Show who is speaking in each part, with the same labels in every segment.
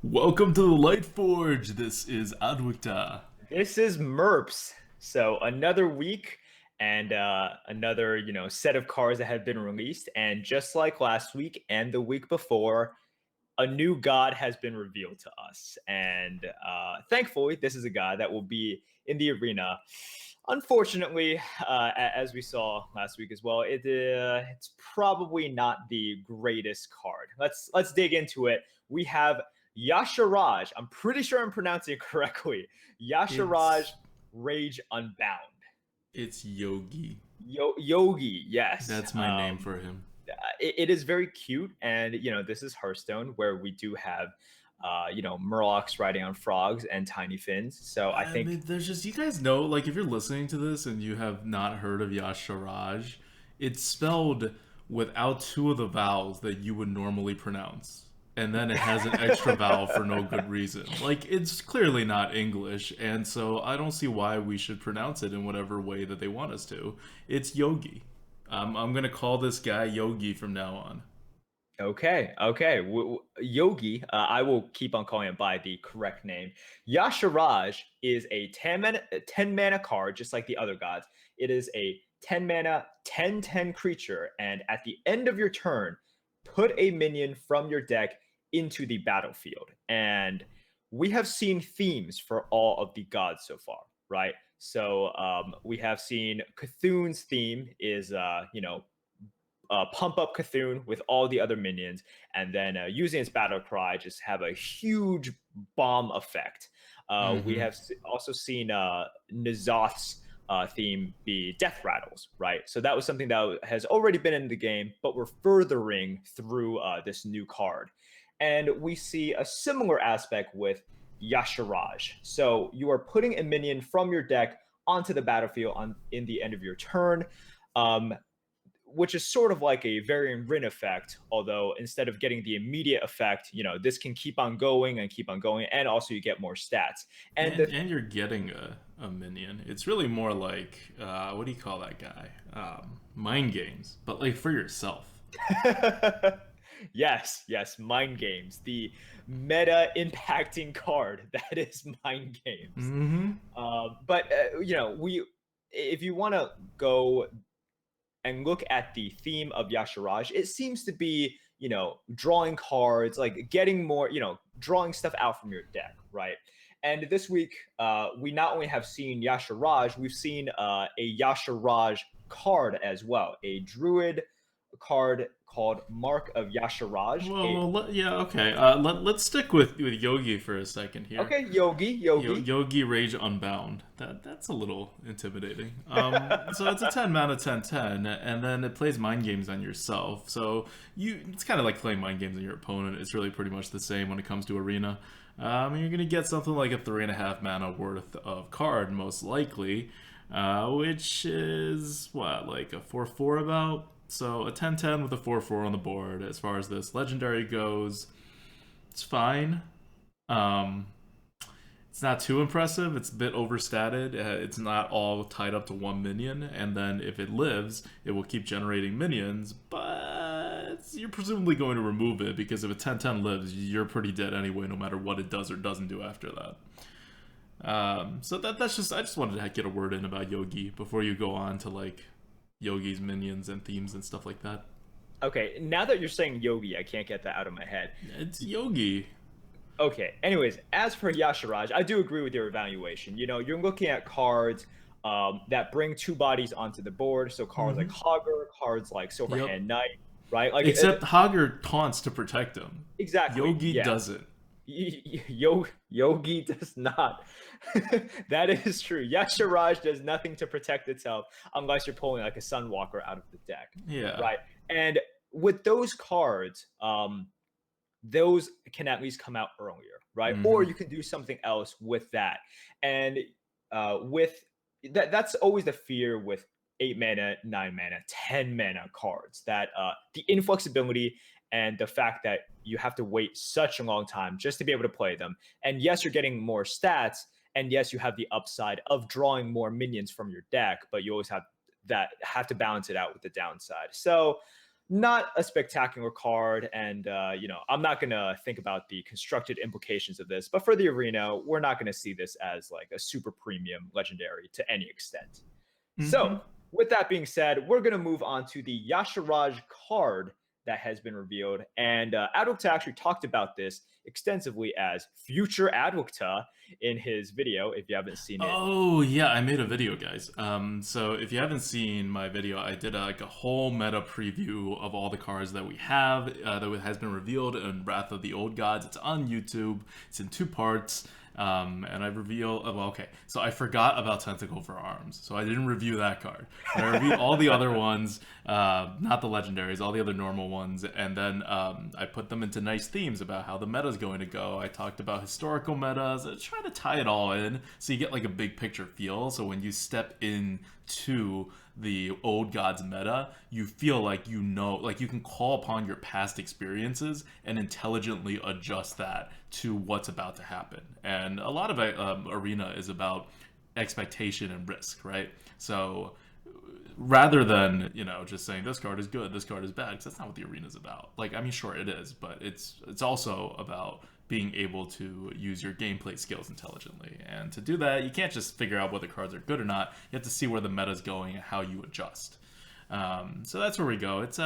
Speaker 1: Welcome to the Lightforge. This is ADWCTA.
Speaker 2: This is Merps. So another week and another, set of cards that have been released. And just like last week and the week before, a new god has been revealed to us. And thankfully, this is a god that will be in the arena. Unfortunately, as we saw last week as well, it's probably not the greatest card. Let's dig into it. We have Yasharaj. I'm pretty sure I'm pronouncing it correctly. Yasharaj
Speaker 1: It's
Speaker 2: Rage Unbound.
Speaker 1: it's Yogi.
Speaker 2: Yogi, yes.
Speaker 1: That's my name for him.
Speaker 2: It is very cute, and this is Hearthstone, where we do have Murlocs riding on frogs and tiny fins. So I
Speaker 1: I
Speaker 2: think
Speaker 1: mean, there's just you guys know, like if you're listening to this and you have not heard of Yasharaj, it's spelled without two of the vowels that you would normally pronounce. And then it has an extra vowel for no good reason. Like it's clearly not English, and so I don't see why we should pronounce it in whatever way that they want us to. It's Yogi. I'm gonna call this guy Yogi from now on.
Speaker 2: okay. Yogi, I will keep on calling it by the correct name. Yasharaj is a 10 mana card, just like the other gods. It is a 10 mana, 10/10 creature, and at the end of your turn, put a minion from your deck into the battlefield. And we have seen themes for all of the gods so far, right? So we have seen Cthulhu's theme is, pump up Cthulhu with all the other minions, and then using its battle cry, just have a huge bomb effect. We
Speaker 1: Mm-hmm.
Speaker 2: have also seen N'Zoth's theme be death rattles, right? So that was something that has already been in the game, but we're furthering through this new card. And we see a similar aspect with Yasharaj. So you are putting a minion from your deck onto the battlefield in the end of your turn. Um, which is sort of like a varying Rin effect, although instead of getting the immediate effect, this can keep on going and keep on going, and also you get more stats. And
Speaker 1: And you're getting a minion. It's really more like what do you call that guy? Mind games, but like for yourself.
Speaker 2: yes, mind games, the meta impacting card that is mind games.
Speaker 1: Mm-hmm.
Speaker 2: But we if you want to go and look at the theme of Yasharaj, it seems to be, drawing cards, like getting more, drawing stuff out from your deck, right? And this week, we not only have seen Yasharaj, we've seen a Yasharaj card as well, a druid card called Mark of Yasharaj.
Speaker 1: Yeah, okay. Let's stick with Yogi for a second here.
Speaker 2: Okay, Yogi.
Speaker 1: Yogi Rage Unbound. That's a little intimidating. So it's a 10 mana 10/10, and then it plays mind games on yourself. So it's kind of like playing mind games on your opponent. It's really pretty much the same when it comes to arena. You're gonna get something like a 3.5 mana worth of card, most likely, which is what, like a 4/4 about. So a 10/10 with a 4/4 on the board. As far as this legendary goes, it's fine. Um, it's not too impressive. It's a bit overstated. It's not all tied up to one minion, and then if it lives, it will keep generating minions. But you're presumably going to remove it because if a 10/10 lives, you're pretty dead anyway, no matter what it does or doesn't do after that. So that's just I just wanted to get a word in about Yogi before you go on to like Yogi's minions and themes and stuff like that.
Speaker 2: Okay, now that you're saying Yogi, I can't get that out of my head.
Speaker 1: It's Yogi.
Speaker 2: Okay. Anyways, as for Yasharaj, I do agree with your evaluation. You're looking at cards that bring two bodies onto the board. So cards like
Speaker 1: Mm-hmm.
Speaker 2: Hogger, cards like
Speaker 1: Yep.
Speaker 2: Silverhand Knight, right? Like
Speaker 1: Except Hager taunts to protect him.
Speaker 2: exactly.
Speaker 1: Yogi
Speaker 2: Yeah.
Speaker 1: doesn't.
Speaker 2: Yogi does not. That is true. Yasharaj does nothing to protect itself unless you're pulling like a Sunwalker out of the deck,
Speaker 1: Yeah.
Speaker 2: right? And with those cards, those can at least come out earlier, right? Or
Speaker 1: Mm-hmm.
Speaker 2: you can do something else with that. And with that's always the fear with 8 mana, 9 mana, 10 mana cards, that the inflexibility and the fact that you have to wait such a long time just to be able to play them. And yes, you're getting more stats, and yes, you have the upside of drawing more minions from your deck, but you always have to balance it out with the downside. So not a spectacular card, and I'm not gonna think about the constructed implications of this. But for the arena, we're not gonna see this as like a super premium legendary to any extent. So,
Speaker 1: Hmm.
Speaker 2: with that being said, we're going to move on to the Yasharaj card that has been revealed. And ADWCTA actually talked about this extensively as future ADWCTA in his video, if you haven't seen it.
Speaker 1: Oh yeah, I made a video, guys. So if you haven't seen my video, I did like a whole meta preview of all the cards that we have that has been revealed in Wrath of the Old Gods. It's on YouTube. It's in 2 parts. And I reveal. Well, okay, so I forgot about Tentacle for Arms, so I didn't review that card. But I reviewed all the other ones, not the legendaries, all the other normal ones, and then I put them into nice themes about how the meta is going to go. I talked about historical metas, trying to tie it all in so you get like a big picture feel. So when you step into the old gods meta, you feel like like you can call upon your past experiences and intelligently adjust that to what's about to happen. And a lot of arena is about expectation and risk, right? So rather than just saying this card is good, this card is bad, because that's not what the arena is about. Like, I mean, sure it is, but it's also about being able to use your gameplay skills intelligently. And to do that, you can't just figure out whether cards are good or not. You have to see where the meta is going and how you adjust. So that's where we go. It's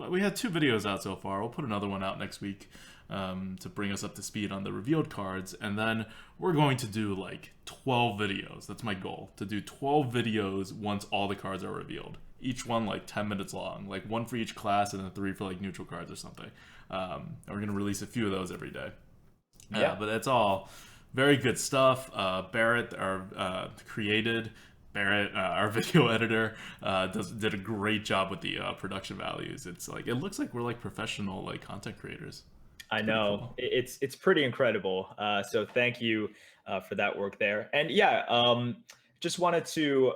Speaker 1: we had 2 videos out so far. We'll put another one out next week to bring us up to speed on the revealed cards, and then we're going to do like 12 videos. That's my goal, to do 12 videos once all the cards are revealed. Each one like 10 minutes long, like 1 for each class, and then 3 for like neutral cards or something. And we're gonna release a few of those every day.
Speaker 2: Yeah.
Speaker 1: But it's all very good stuff. Barrett, our video editor, did a great job with the production values. It's like, it looks like we're like professional like content creators.
Speaker 2: I
Speaker 1: It's pretty
Speaker 2: know
Speaker 1: cool.
Speaker 2: it's pretty incredible. So thank you for that work there. And yeah, just wanted to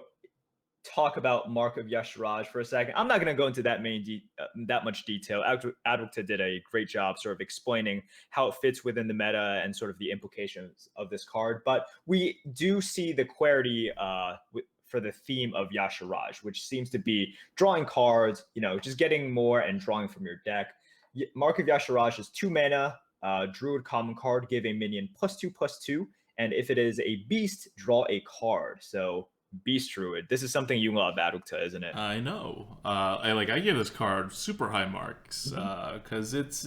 Speaker 2: talk about Mark of Yashraj for a second. I'm not going to go into that much detail. Adwokta did a great job sort of explaining how it fits within the meta and sort of the implications of this card. But we do see the query for the theme of Yashraj, which seems to be drawing cards, just getting more and drawing from your deck. Mark of Yashraj is 2 mana, Druid common card, give a minion +2/+2, and if it is a beast, draw a card. So Beast Druid. This is something you love, Adukta, isn't it?
Speaker 1: I know. I give this card super high marks because it's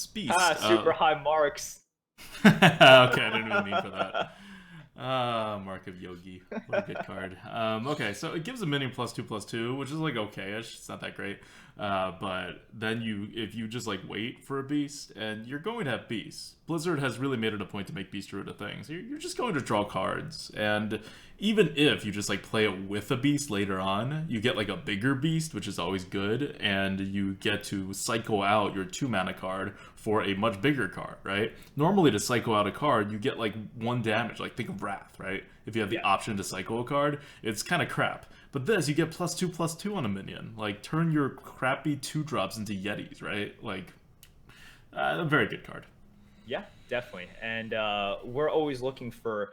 Speaker 1: beast.
Speaker 2: Super high marks.
Speaker 1: Okay, I didn't even mean for that. Mark of Yogi. What a good card. Okay, so it gives a minion +2/+2, which is like okay-ish. It's not that great. But then if you just like wait for a beast, and you're going to have beasts. Blizzard has really made it a point to make Beast Druid a thing. So you're just going to draw cards, and even if you just like play it with a beast later on, you get like a bigger beast, which is always good, and you get to cycle out your 2 mana card for a much bigger card, right? Normally to cycle out a card, you get like 1 damage. Like think of Wrath, right? If you have the option to cycle a card, it's kind of crap. But this, you get +2/+2 on a minion. Like turn your crappy 2-drops into Yetis, right? Like a very good card.
Speaker 2: Yeah, definitely. And we're always looking for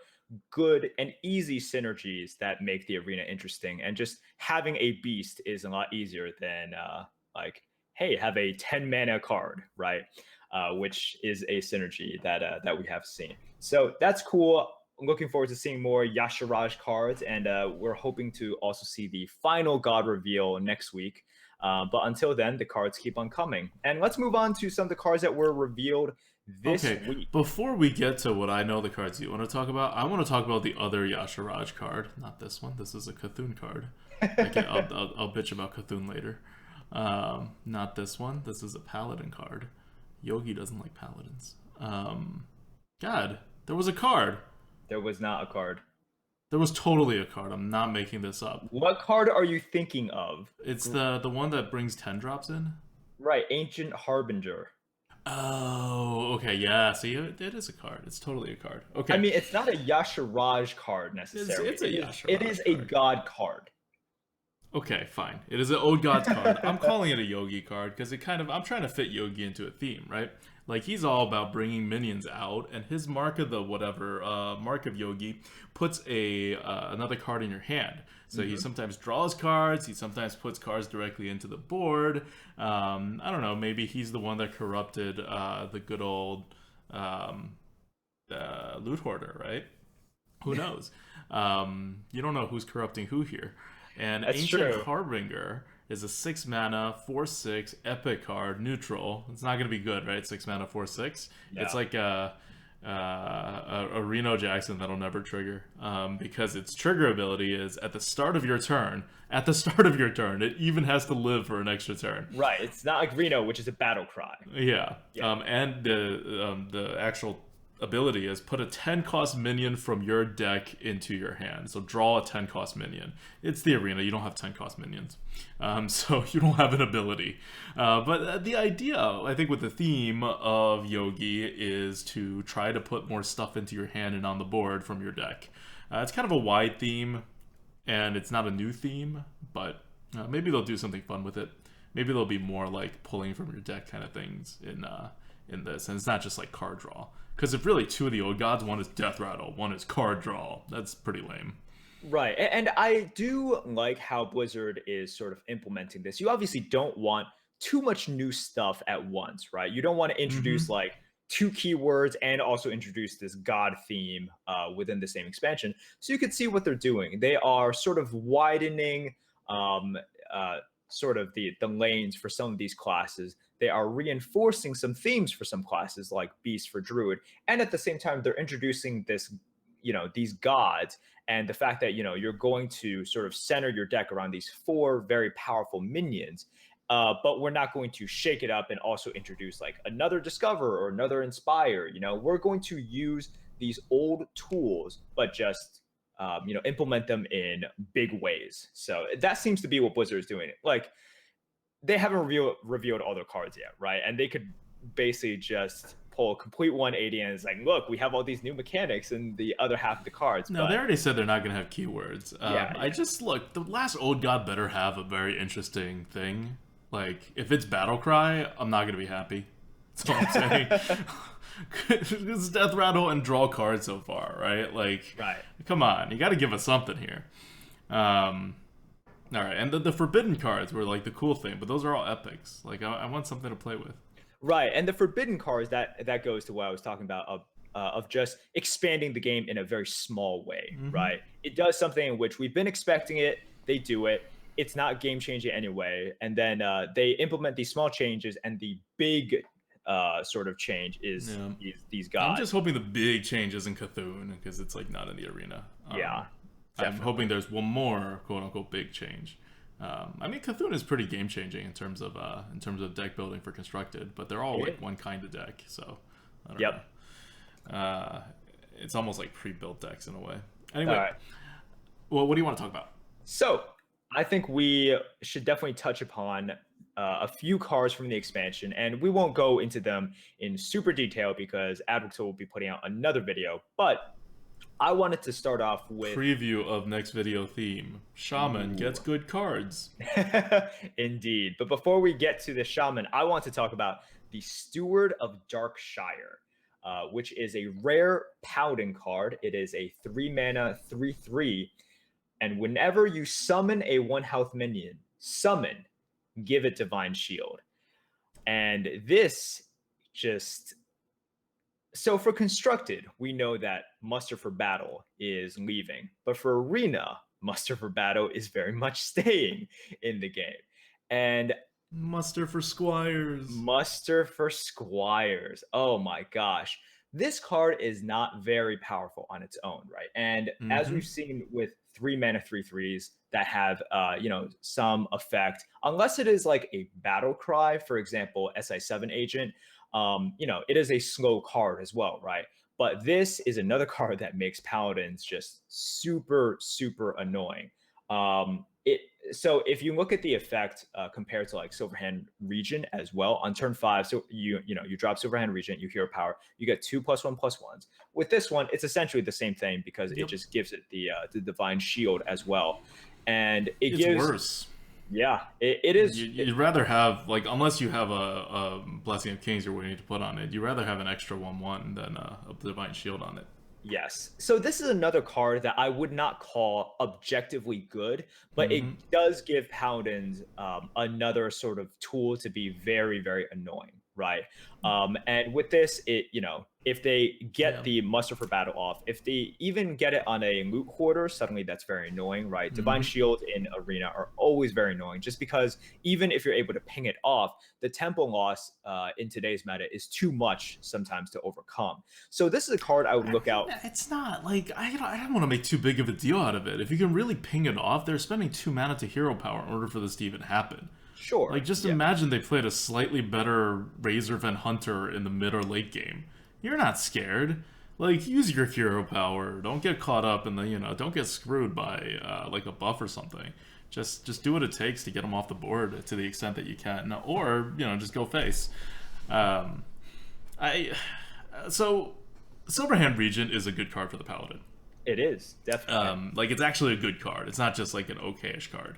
Speaker 2: good and easy synergies that make the arena interesting. And just having a beast is a lot easier than like, hey, have a 10 mana card, right? Which is a synergy that we have seen. So that's cool. I'm looking forward to seeing more Yasharaj cards, and we're hoping to also see the final god reveal next week. But until then, the cards keep on coming. And let's move on to some of the cards that were revealed this week.
Speaker 1: Before we get to what I know the cards you want to talk about, I want to talk about the other Yasharaj card. Not this one. This is a Cthulhu card. Okay, I'll bitch about Cthulhu later. Not this one. This is a Paladin card. Yogi doesn't like Paladins. God, there was a card.
Speaker 2: There was not a card.
Speaker 1: There was totally a card. I'm not making this up.
Speaker 2: What card are you thinking of?
Speaker 1: It's the one that brings 10 drops in?
Speaker 2: Right, Ancient Harbinger.
Speaker 1: Oh, okay, yeah. See, it is a card. It's totally a card. Okay.
Speaker 2: I mean, it's not a Yasharaj card necessarily.
Speaker 1: It's a Yasharaj
Speaker 2: It is a
Speaker 1: card.
Speaker 2: god card.
Speaker 1: Okay, fine. It is an Old Gods card. I'm calling it a Yogi card because it kind of I'm trying to fit Yogi into a theme, right? Like he's all about bringing minions out, and his mark of the whatever mark of Yogi puts a another card in your hand. So he sometimes draws cards. He sometimes puts cards directly into the board. I don't know. Maybe he's the one that corrupted the good old um, loot hoarder, right? Who knows? You don't know who's corrupting who here. And
Speaker 2: That's
Speaker 1: Ancient
Speaker 2: true.
Speaker 1: Harbinger is a 6 mana, 4/6 epic card, neutral. It's not going to be good, right? 6 mana, 4/6. It's
Speaker 2: Yeah.
Speaker 1: like a Reno Jackson that'll never trigger because its trigger ability is at the start of your turn. At the start of your turn, it even has to live for an extra turn.
Speaker 2: Right. It's not like Reno, which is a battle cry.
Speaker 1: Yeah,
Speaker 2: Yeah.
Speaker 1: and the actual ability is put a 10 cost minion from your deck into your hand. So draw a 10 cost minion. It's the arena. You don't have 10 cost minions, so you don't have an ability. But the idea, I think, with the theme of Yogi is to try to put more stuff into your hand and on the board from your deck. It's kind of a wide theme, and it's not a new theme, but maybe they'll do something fun with it. Maybe there'll be more like pulling from your deck kind of things in this, and it's not just like card draw. Because if really two of the old gods, one is death rattle, one is card draw, that's pretty lame.
Speaker 2: Right. And I do like how Blizzard is sort of implementing this. You obviously don't want too much new stuff at once, right? You don't want to introduce
Speaker 1: Mm-hmm.
Speaker 2: like two keywords and also introduce this god theme within the same expansion. So you can see what they're doing. They are sort of widening um, uh, sort of the lanes for some of these classes. They are reinforcing some themes for some classes like Beast for Druid. And at the same time, they're introducing this, these gods and the fact that you're going to sort of center your deck around these four very powerful minions, but we're not going to shake it up and also introduce like another discover or another inspire. We're going to use these old tools but just implement them in big ways. So that seems to be what Blizzard is doing. Like they haven't revealed all their cards yet, right? And they could basically just pull a complete 180 and it's like, look, we have all these new mechanics in the other half of the cards.
Speaker 1: No, they
Speaker 2: But
Speaker 1: already said they're not going to have keywords.
Speaker 2: yeah,
Speaker 1: I
Speaker 2: yeah.
Speaker 1: just look, the last old god better have a very interesting thing. Like, if it's battle cry, I'm not going to be happy. That's all I'm saying. It's death rattle and draw cards so far, right? Like,
Speaker 2: Right.
Speaker 1: come on, you got to give us something here. Um, all right, and the forbidden cards were like the cool thing, but those are all epics. Like, I want something to play with.
Speaker 2: Right. And the forbidden cards, that goes to what I was talking about of just expanding the game in a very small way,
Speaker 1: Mm-hmm.
Speaker 2: right? It does something in which we've been expecting it, they do it. It's not game changing anyway. And then they implement these small changes, and the big sort of change is
Speaker 1: Yeah.
Speaker 2: these
Speaker 1: I'm just
Speaker 2: gods.
Speaker 1: hoping the big change isn't Cthulhu because it's like not in the arena.
Speaker 2: Yeah,
Speaker 1: I'm
Speaker 2: definitely.
Speaker 1: hoping there's one more quote unquote big change. I mean, Cthulhu is pretty game changing in terms of deck building for constructed, but they're all like
Speaker 2: It-
Speaker 1: one kind of deck, so I don't
Speaker 2: Yep.
Speaker 1: know. It's almost like pre-built decks in a way.
Speaker 2: All
Speaker 1: Anyway,
Speaker 2: right.
Speaker 1: well, what do you want to talk about?
Speaker 2: So I think we should definitely touch upon a few cards from the expansion, and we won't go into them in super detail because ADWCTA will be putting out another video. But I wanted to start off with
Speaker 1: Preview of next video theme: Shaman gets
Speaker 2: Ooh.
Speaker 1: good cards.
Speaker 2: Indeed. But before we get to the shaman, I want to talk about the Steward of Darkshire, which is a rare Paladin card. It is a 3 mana 3/3. And whenever you summon a 1 health minion, give it Divine Shield. And this just. So for Constructed, we know that Muster for Battle is leaving. But for Arena, Muster for Battle is very much staying in the game. And
Speaker 1: Muster for Squires.
Speaker 2: Muster for Squires. Oh my gosh. This card is not very powerful on its own, right? And as
Speaker 1: Mm-hmm.
Speaker 2: we've seen with 3 mana 3/3s that have some effect, unless it is like a battle cry, for example, SI7 agent, it is a slow card as well, right? But this is another card that makes paladins just super, super annoying. It So if you look at the effect compared to like Silverhand Regent as well on turn 5, so you drop Silverhand Regent, you hero power, you get 2+1/+1s. With this one, it's essentially the same thing because it
Speaker 1: Yep.
Speaker 2: just gives it the Divine Shield as well. and it
Speaker 1: It's
Speaker 2: gives,
Speaker 1: worse.
Speaker 2: yeah, it is.
Speaker 1: You'd rather have, like, unless you have a Blessing of Kings you're waiting to put on it, you'd rather have an extra 1/1 than a Divine Shield on it.
Speaker 2: Yes. So this is another card that I would not call objectively good, but it
Speaker 1: Hmm.
Speaker 2: does give Paladins another sort of tool to be very, very annoying, right? And with this, if they get
Speaker 1: Yeah.
Speaker 2: the muster for battle off, if they even get it on a loot hoarder, suddenly that's very annoying, right? Divine
Speaker 1: Hmm.
Speaker 2: Shield in Arena are always very annoying, just because even if you're able to ping it off, the tempo loss in today's meta is too much sometimes to overcome. So this is a card I would
Speaker 1: I
Speaker 2: look
Speaker 1: mean,
Speaker 2: out.
Speaker 1: it's not like I don't want to make too big of a deal out of it. If you can really ping it off, they're spending 2 mana to hero power in order for this to even happen. Like,
Speaker 2: Sure.
Speaker 1: just
Speaker 2: Yeah.
Speaker 1: imagine they played a slightly better Razor Van Hunter in the mid or late game. You're not scared. Like, use your hero power. Don't get caught up in the, don't get screwed by like a buff or something. Just do what it takes to get them off the board to the extent that you can, or just go face. Um, I so Silverhand Regent is a good card for the Paladin.
Speaker 2: It is definitely.
Speaker 1: Like, it's actually a good card. It's not just like an okayish card.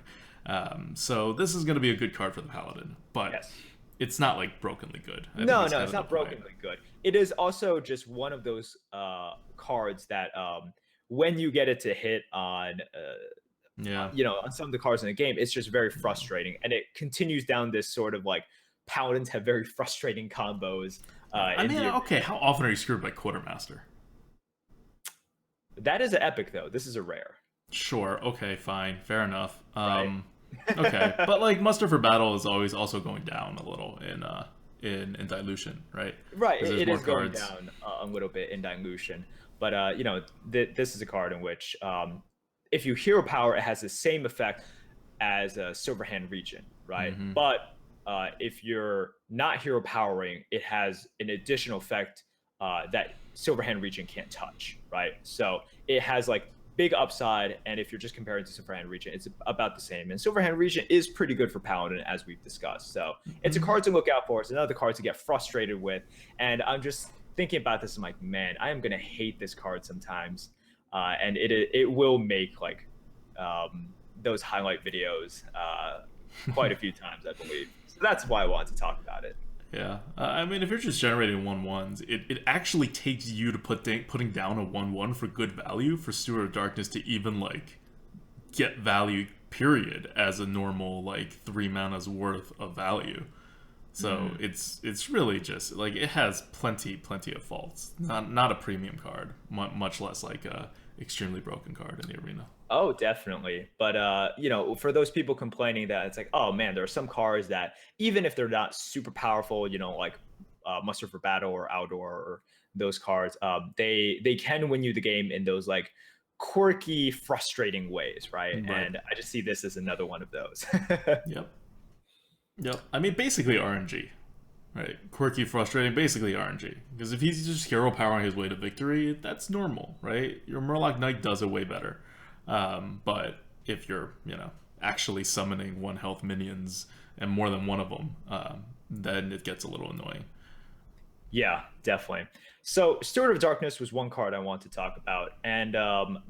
Speaker 1: So this is going to be a good card for the Paladin, but
Speaker 2: Yes.
Speaker 1: it's not like brokenly good. I think
Speaker 2: No,
Speaker 1: that's
Speaker 2: no,
Speaker 1: kind
Speaker 2: it's
Speaker 1: of the
Speaker 2: not
Speaker 1: point.
Speaker 2: brokenly good. It is also just one of those cards that when you get it to hit on
Speaker 1: Yeah.
Speaker 2: on some of the cards in the game, it's just very frustrating, and it continues down this sort of like Paladins have very frustrating combos
Speaker 1: I
Speaker 2: in
Speaker 1: mean,
Speaker 2: the
Speaker 1: okay,
Speaker 2: arena.
Speaker 1: how often are you screwed by Quartermaster?
Speaker 2: That is an epic though. This is a rare,
Speaker 1: Sure, okay, fine, fair enough.
Speaker 2: right?
Speaker 1: Okay, but like Muster for Battle is always also going down a little in dilution, right?
Speaker 2: Right,
Speaker 1: Because there's
Speaker 2: it
Speaker 1: more
Speaker 2: is going
Speaker 1: cards.
Speaker 2: down a little bit in dilution, but this is a card in which if you hero power, it has the same effect as a Silverhand Regent, right?
Speaker 1: Mm-hmm.
Speaker 2: But if you're not hero powering, it has an additional effect that Silverhand Regent can't touch, right? So it has like big upside, and if you're just comparing to Silverhand Regent, it's about the same. And Silverhand Regent is pretty good for Paladin, as we've discussed. So it's a
Speaker 1: Mm-hmm.
Speaker 2: card to look out for. It's another card to get frustrated with. And I'm just thinking about this. I'm like, man, I am gonna hate this card sometimes, and it will make like those highlight videos quite a few times, I believe. So that's why I wanted to talk about it.
Speaker 1: Yeah, I mean, if you're just generating 1/1s, it actually takes you to putting down a 1/1 for good value for Steward of Darkness to even like get value, period, as a normal like 3 mana's worth of value. So it's really just like it has plenty of faults. Not a premium card, much less like a extremely broken card in the arena.
Speaker 2: Oh, definitely. But for those people complaining that it's like, oh man, there are some cards that even if they're not super powerful, like Muster for Battle or Outdoor or those cards, they can win you the game in those like quirky, frustrating ways, right?
Speaker 1: Right.
Speaker 2: And I just see this as another one of those.
Speaker 1: Yep. Yep. I mean, basically RNG. Right. Quirky, frustrating, basically RNG. Because if he's just hero powering his way to victory, that's normal, right? Your Murloc Knight does it way better. But if you're, actually summoning 1 health minions and more than one of them, then it gets a little annoying.
Speaker 2: Yeah, definitely. So, Steward of Darkness was one card I want to talk about. And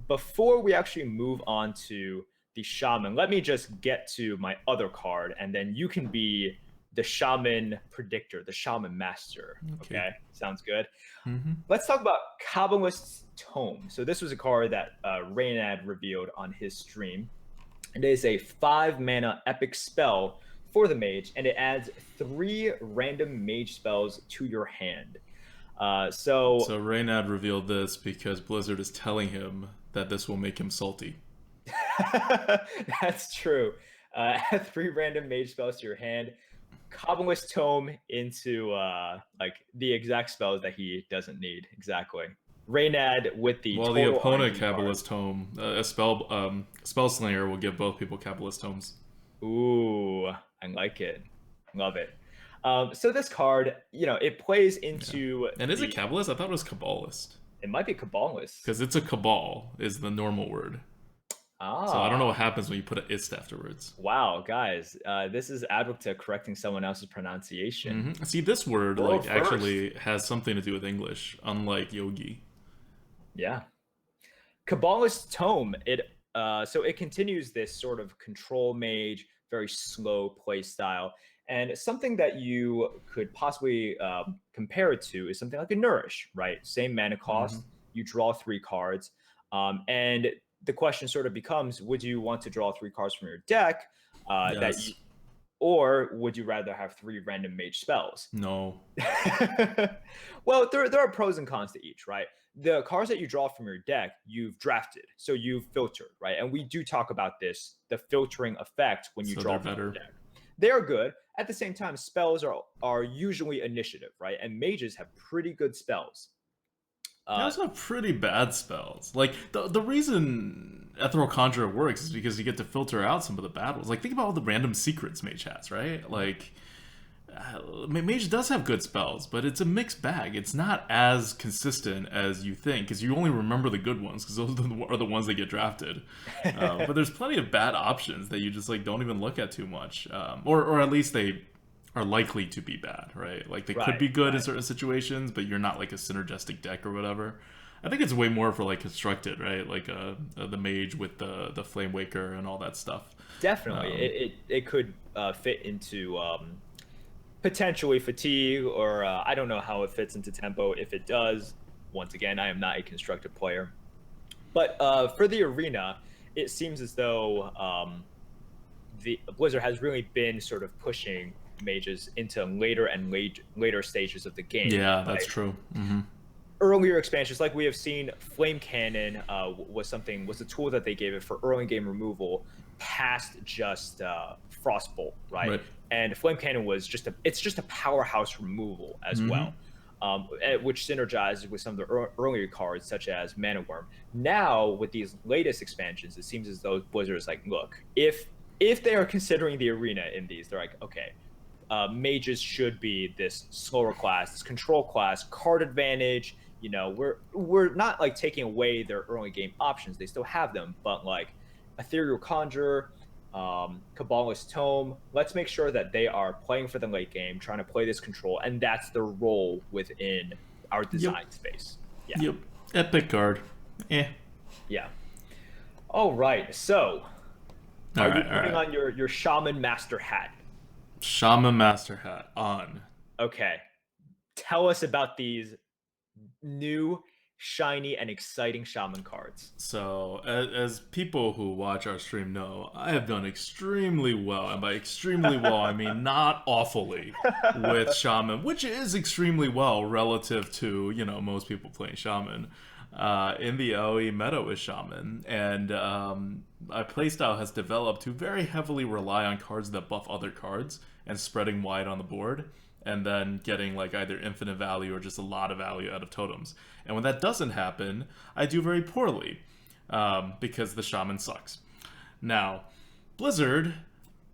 Speaker 2: before we actually move on to the Shaman, let me just get to my other card, and then you can be the Shaman Predictor, the Shaman Master.
Speaker 1: Okay.
Speaker 2: Okay, sounds good.
Speaker 1: Mm-hmm.
Speaker 2: Let's talk about Kabbalist's Tome. So, this was a card that Reynad revealed on his stream. It is a 5 mana epic spell for the mage, and it adds 3 random mage spells to your hand. So
Speaker 1: So Reynad revealed this because Blizzard is telling him that this will make him salty.
Speaker 2: that's true. Add 3 random mage spells to your hand. Kabbalist Tome into like the exact spells that he doesn't need. Exactly. Reynad with the
Speaker 1: While the
Speaker 2: total
Speaker 1: opponent
Speaker 2: RNG card.
Speaker 1: Kabbalist Tome, a spell slinger will give both people Kabbalist Tomes.
Speaker 2: Ooh, I like it. Love it. So this card, it plays into
Speaker 1: And is it Kabbalist? I thought it was Kabbalist.
Speaker 2: it might be Kabbalist.
Speaker 1: Because it's a Cabal, is the normal word.
Speaker 2: Ah.
Speaker 1: So I don't know what happens when you put an ist afterwards.
Speaker 2: Wow, guys, this is ADWCTA correcting someone else's pronunciation.
Speaker 1: Mm-hmm. See, this word
Speaker 2: World
Speaker 1: like actually has something to do with English, unlike Yogi.
Speaker 2: Yeah. Kabbalist Tome, it So it continues this sort of control mage, very slow play style. And something that you could possibly compare it to is something like a Nourish, right? Same mana
Speaker 1: Hmm.
Speaker 2: cost, you draw 3 cards. And the question sort of becomes, would you want to draw 3 cards from your deck that you,
Speaker 1: Yes.
Speaker 2: or would you rather have 3 random mage spells?
Speaker 1: No.
Speaker 2: Well, there are pros and cons to each, right? The cards that you draw from your deck, you've drafted, so you've filtered, right? And we do talk about this, the filtering effect when you
Speaker 1: So
Speaker 2: draw
Speaker 1: they're
Speaker 2: from your
Speaker 1: better.
Speaker 2: deck. They are good. At the same time, spells are usually initiative, right? And mages have pretty good spells.
Speaker 1: They
Speaker 2: Uh,
Speaker 1: also have pretty bad spells. Like the reason Ethereal Conjurer works is because you get to filter out some of the bad ones. Like think about all the random secrets Mage has, right? Like Mage does have good spells, but it's a mixed bag. It's not as consistent as you think because you only remember the good ones because those are the ones that get drafted. But there's plenty of bad options that you just like don't even look at too much, or at least they are likely to be bad, right? Like they could
Speaker 2: right,
Speaker 1: be good in
Speaker 2: right.
Speaker 1: certain situations, but you're not like a synergistic deck or whatever. I think it's way more for like constructed, right? Like the mage with the flame waker and all that stuff.
Speaker 2: Definitely,
Speaker 1: Um,
Speaker 2: it could fit into potentially fatigue, or I don't know how it fits into tempo. If it does, once again, I am not a constructed player. But for the arena, it seems as though the Blizzard has really been sort of pushing mages into later and later stages of the game,
Speaker 1: yeah, that's
Speaker 2: right?
Speaker 1: true. Hmm.
Speaker 2: Earlier expansions, like we have seen, Flame Cannon was a tool that they gave it for early game removal, past just Frostbolt, right?
Speaker 1: Right.
Speaker 2: And Flame Cannon was it's just a powerhouse removal as
Speaker 1: Hmm.
Speaker 2: well, which synergizes with some of the earlier cards such as Mana Worm. Now with these latest expansions, it seems as though Blizzard is like, look, if they are considering the arena in these, they're like, okay, mages should be this slower class, this control class, card advantage. You know, we're not like taking away their early game options; they still have them, but like Ethereal Conjurer, Kabbalist Tome. Let's make sure that they are playing for the late game, trying to play this control, and that's their role within our
Speaker 1: Yep.
Speaker 2: design space. Yeah,
Speaker 1: Yep. Epic card. Eh.
Speaker 2: yeah. All right. So,
Speaker 1: All
Speaker 2: are you
Speaker 1: right. All
Speaker 2: putting
Speaker 1: right.
Speaker 2: on your Shaman Master hat?
Speaker 1: Shaman Master Hat on.
Speaker 2: Okay. Tell us about these new, shiny, and exciting shaman cards.
Speaker 1: So, as people who watch our stream know, I have done extremely well, and by extremely well, I mean not awfully, with Shaman, which is extremely well relative to, most people playing Shaman. In the AoE meta with Shaman, and my playstyle has developed to very heavily rely on cards that buff other cards and spreading wide on the board, and then getting like either infinite value or just a lot of value out of totems. And when that doesn't happen, I do very poorly because the shaman sucks. Now, Blizzard,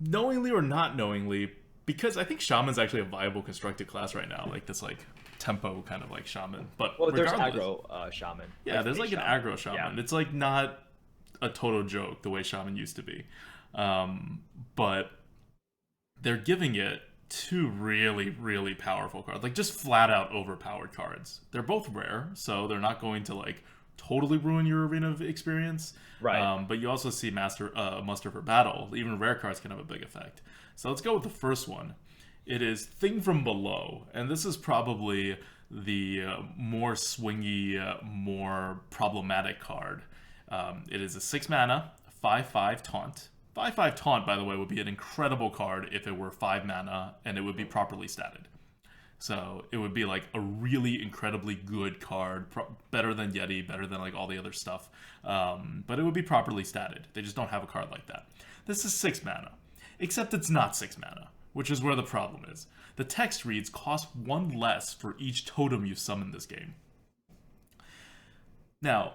Speaker 1: knowingly or not knowingly, because I think shaman's actually a viable constructed class right now, like this like tempo kind of like shaman. But
Speaker 2: Well, there's
Speaker 1: regardless,
Speaker 2: aggro shaman,
Speaker 1: yeah,
Speaker 2: like
Speaker 1: there's
Speaker 2: mage
Speaker 1: like an
Speaker 2: shaman.
Speaker 1: aggro
Speaker 2: Yeah.
Speaker 1: shaman. It's like not a total joke the way shaman used to be, but they're giving it two really, really powerful cards, like just flat out overpowered cards. They're both rare, so they're not going to like totally ruin your arena experience.
Speaker 2: Right.
Speaker 1: But you also see muster for battle. Even rare cards can have a big effect. So let's go with the first one. It is Thing from Below, and this is probably the more swingy, more problematic card. It is a 6 mana, 5/5 taunt. 5/5 taunt, by the way, would be an incredible card if it were 5 mana and it would be properly statted. So it would be like a really incredibly good card, better than Yeti, better than like all the other stuff. But it would be properly statted. They just don't have a card like that. This is 6 mana, except it's not 6 mana, which is where the problem is. The text reads cost 1 less for each totem you summon this game. Now,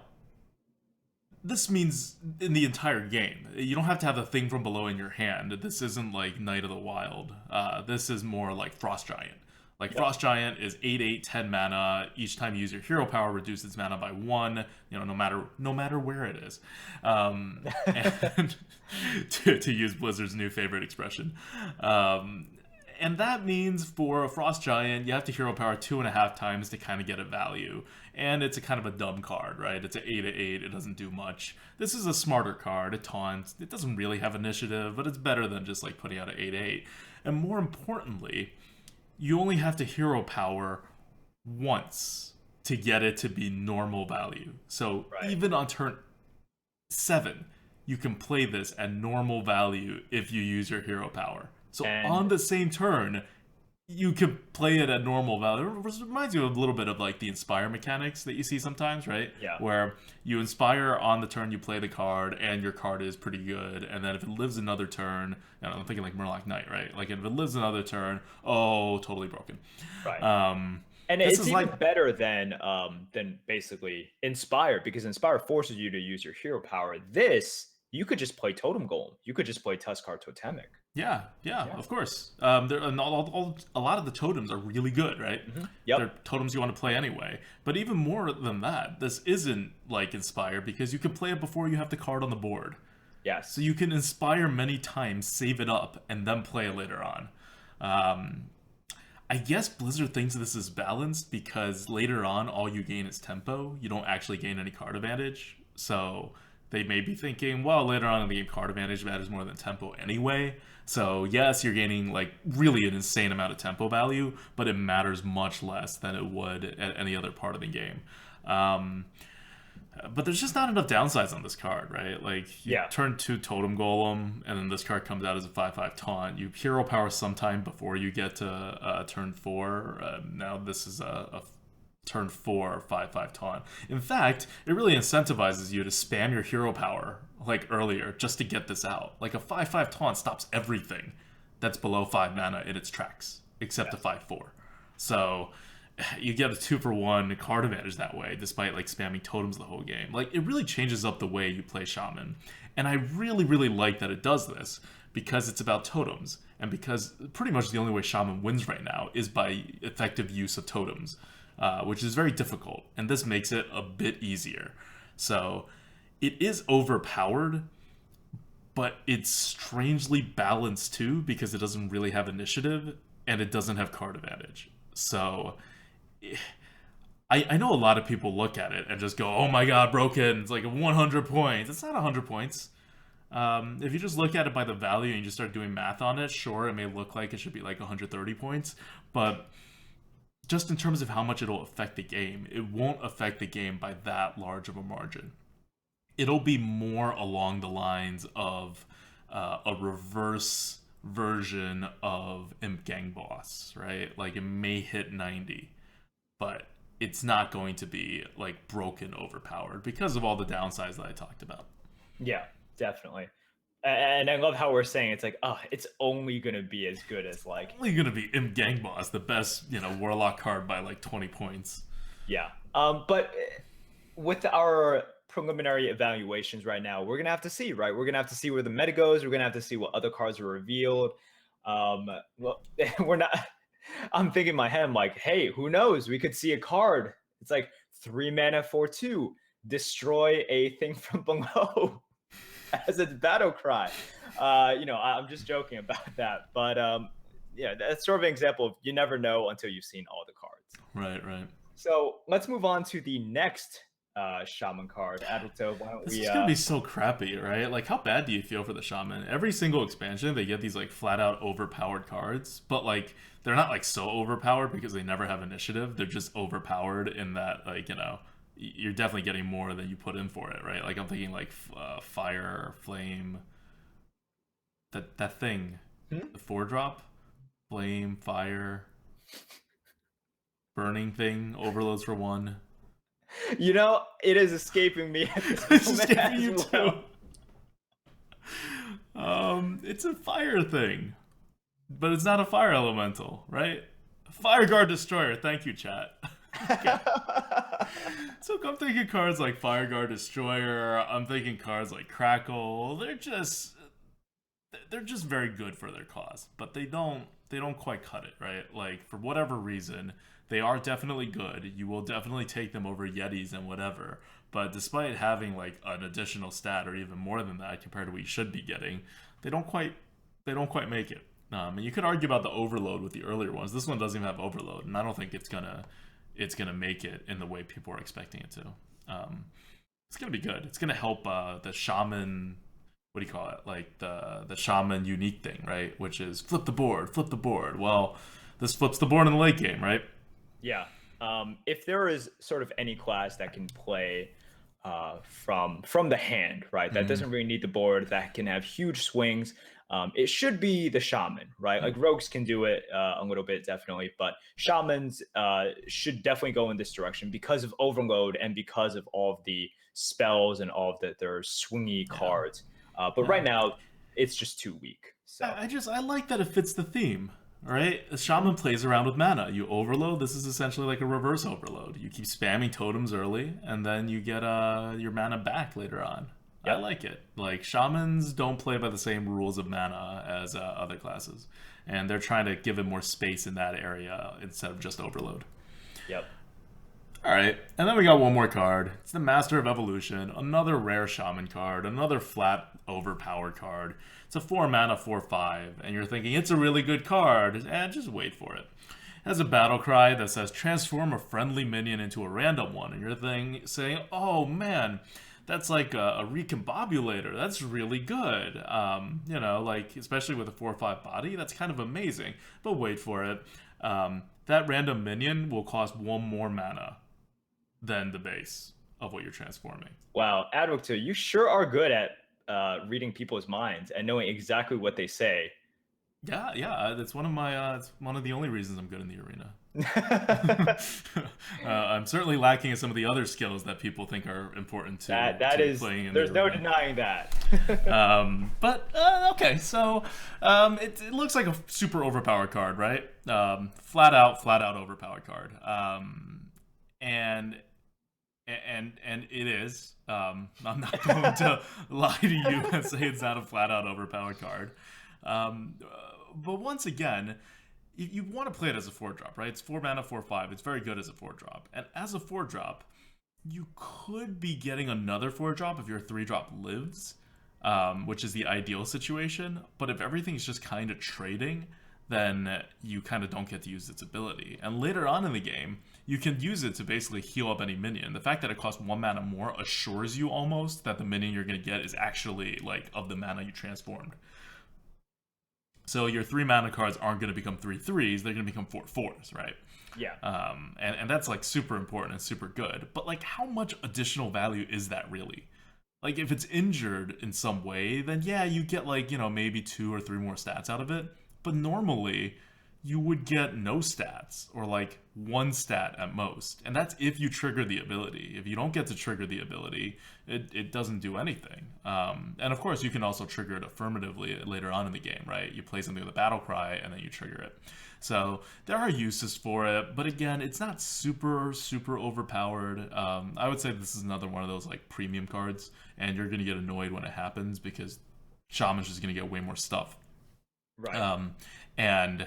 Speaker 1: this means in the entire game. You don't have to have the Thing from Below in your hand. This isn't like Knight of the Wild. This is more like Frost Giant. Like
Speaker 2: Yep.
Speaker 1: Frost Giant is 8/8 10 mana. Each time you use your hero power, reduce its mana by 1. No matter where it is. And to use Blizzard's new favorite expression. And that means for a Frost Giant, you have to hero power 2.5 times to kind of get a value. And it's a kind of a dumb card, right? It's an 8/8, it doesn't do much. This is a smarter card, it taunts, it doesn't really have initiative, but it's better than just like putting out an 8/8. And more importantly, you only have to hero power once to get it to be normal value. So even on turn 7, you can play this at normal value if you use your hero power. So on the same turn, you could play it at normal value. It reminds you a little bit of like the inspire mechanics that you see sometimes, right?
Speaker 2: Yeah.
Speaker 1: Where you inspire on the turn you play the card, and your card is pretty good. And then if it lives another turn, I'm thinking like Murloc Knight, right? Like if it lives another turn, oh, totally broken.
Speaker 2: Right. And it's even like better than basically Inspire, because Inspire forces you to use your hero power. This, you could just play Totem Golem. You could just play Tuskar Totemic.
Speaker 1: Yeah, of course. A lot of the totems are really good, right?
Speaker 2: Yep.
Speaker 1: They're totems you want to play anyway. But even more than that, this isn't like Inspire, because you can play it before you have the card on the board.
Speaker 2: Yes.
Speaker 1: So you can Inspire many times, save it up, and then play it later on. I guess Blizzard thinks this is balanced because later on, all you gain is tempo. You don't actually gain any card advantage. So they may be thinking, well, later on in the game, card advantage matters more than tempo anyway. So yes, you're gaining like really an insane amount of tempo value, but it matters much less than it would at any other part of the game. But there's just not enough downsides on this card, right? Like, you turn 2 Totem Golem, and then this card comes out as a 5/5 taunt. You hero power sometime before you get to turn 4. Now this is a turn 4 5/5 taunt. In fact, it really incentivizes you to spam your hero power like earlier just to get this out. Like a 5/5 taunt stops everything that's below 5 mana in its tracks, except a 5/4. So you get a 2-for-1 card advantage that way, despite like spamming totems the whole game. Like, it really changes up the way you play Shaman. And I really, really like that it does this, because it's about totems. And because pretty much the only way Shaman wins right now is by effective use of totems, which is very difficult. And this makes it a bit easier. So it is overpowered, but it's strangely balanced too, because it doesn't really have initiative and it doesn't have card advantage. So I know a lot of people look at it and just go, oh my god, broken, it's like 100 points. It's not 100 points. If you just look at it by the value and you just start doing math on it, sure, it may look like it should be like 130 points, but just in terms of how much it'll affect the game, it won't affect the game by that large of a margin. It'll be more along the lines of a reverse version of Imp Gang Boss, right? Like, it may hit 90, but it's not going to be like broken overpowered because of all the downsides that I talked about.
Speaker 2: Yeah, definitely. And I love how we're saying it's like, oh, it's only gonna be as good as like
Speaker 1: only gonna be Imp Gang Boss, the best, Warlock card by like 20 points.
Speaker 2: Yeah. But with our preliminary evaluations right now, we're gonna have to see, right? We're gonna have to see where the meta goes. We're gonna have to see what other cards are revealed. Well, we're not. I'm thinking in my head, I'm like, hey, who knows? We could see a card. It's like 3 mana for 2, destroy a thing from below as its battle cry. I'm just joking about that, but yeah, that's sort of an example of you never know until you've seen all the cards.
Speaker 1: Right.
Speaker 2: So let's move on to the next Shaman card. Adalto, why don't
Speaker 1: this is gonna be so crappy, right? Like, how bad do you feel for the Shaman? Every single expansion, they get these like flat out overpowered cards, but like they're not like so overpowered because they never have initiative. They're just overpowered in that, like, you're definitely getting more than you put in for it, right? Like, I'm thinking like fire, flame, that thing, the 4-drop, flame, fire, burning thing, overloads for 1.
Speaker 2: It is escaping me at this
Speaker 1: It's escaping you too. It's a fire thing, but it's not a fire elemental, right? Fire Guard Destroyer. Thank you, chat. Okay. So I'm thinking cards like Fire Guard Destroyer. I'm thinking cards like Crackle. They're just very good for their cause, but they don't quite cut it, right? Like, for whatever reason, they are definitely good. You will definitely take them over Yetis and whatever. But despite having like an additional stat or even more than that compared to what you should be getting, they don't quite make it. And you could argue about the overload with the earlier ones. This one doesn't even have overload, and I don't think it's gonna make it in the way people are expecting it to. It's gonna be good. It's gonna help the shaman. What do you call it? Like the shaman unique thing, right? Which is flip the board, flip the board. Well, this flips the board in the late game, right?
Speaker 2: Yeah. If there is sort of any class that can play from the hand, right, that
Speaker 1: Mm-hmm.
Speaker 2: doesn't really need the board, that can have huge swings, it should be the shaman, right? Like rogues can do it a little bit, definitely, but shamans should definitely go in this direction because of overload and because of all of the spells and all of their swingy
Speaker 1: Yeah,
Speaker 2: cards. But right
Speaker 1: yeah.
Speaker 2: now, it's just too weak. So.
Speaker 1: I like that it fits the theme. All right, a shaman plays around with mana. You overload. This is essentially like a reverse overload. You keep spamming totems early, and then you get your mana back later on. I
Speaker 2: Yep.
Speaker 1: like it. Like shamans don't play by the same rules of mana as other classes, and they're trying to give it more space in that area instead of just overload.
Speaker 2: Yep.
Speaker 1: All right, and then we got one more card. It's the Master of Evolution, another rare shaman card, another flat overpowered card. It's a 4 mana 4/5, and you're thinking it's a really good card. Just wait for it. It has a battle cry that says transform a friendly minion into a random one, and you're saying, oh man, that's like a recombobulator. That's really good. Like especially with a 4/5 body, that's kind of amazing. But wait for it. That random minion will cost one more mana than the base of what you're transforming.
Speaker 2: Wow, ADWCTA, you sure are good at reading people's minds and knowing exactly what they say.
Speaker 1: Yeah, yeah, that's one of my. It's one of the only reasons I'm good in the arena. I'm certainly lacking in some of the other skills that people think are important
Speaker 2: that
Speaker 1: to
Speaker 2: is,
Speaker 1: playing in the
Speaker 2: there's no
Speaker 1: arena.
Speaker 2: denying that.
Speaker 1: But okay, so it looks like a super overpowered card, right? Flat out overpowered card. And and it is. I'm not going to lie to you and say it's not a flat out overpowered card. But once again, you want to play it as a 4 drop, right? It's 4 mana 4/5. It's very good as a 4 drop, and as a 4 drop, you could be getting another 4 drop if your 3 drop lives, which is the ideal situation. But if everything's just kind of trading, then you kind of don't get to use its ability. And later on in the game, you can use it to basically heal up any minion. The fact that it costs 1 mana more assures you almost that the minion you're going to get is actually like of the mana you transformed. So your 3 mana cards aren't going to become 3/3s; they're going to become 4/4s, right?
Speaker 2: Yeah.
Speaker 1: And that's like super important and super good. But like, how much additional value is that really? Like, if it's injured in some way, then yeah, you get like, maybe 2 or 3 more stats out of it. But normally, you would get no stats or like 1 stat at most. And that's if you trigger the ability. If you don't get to trigger the ability, it doesn't do anything. And of course, you can also trigger it affirmatively later on in the game, right? You play something with a battle cry and then you trigger it. So there are uses for it, but again, it's not super, super overpowered. I would say this is another one of those like premium cards, and you're going to get annoyed when it happens because Shaman's just going to get way more stuff.
Speaker 2: Right.
Speaker 1: And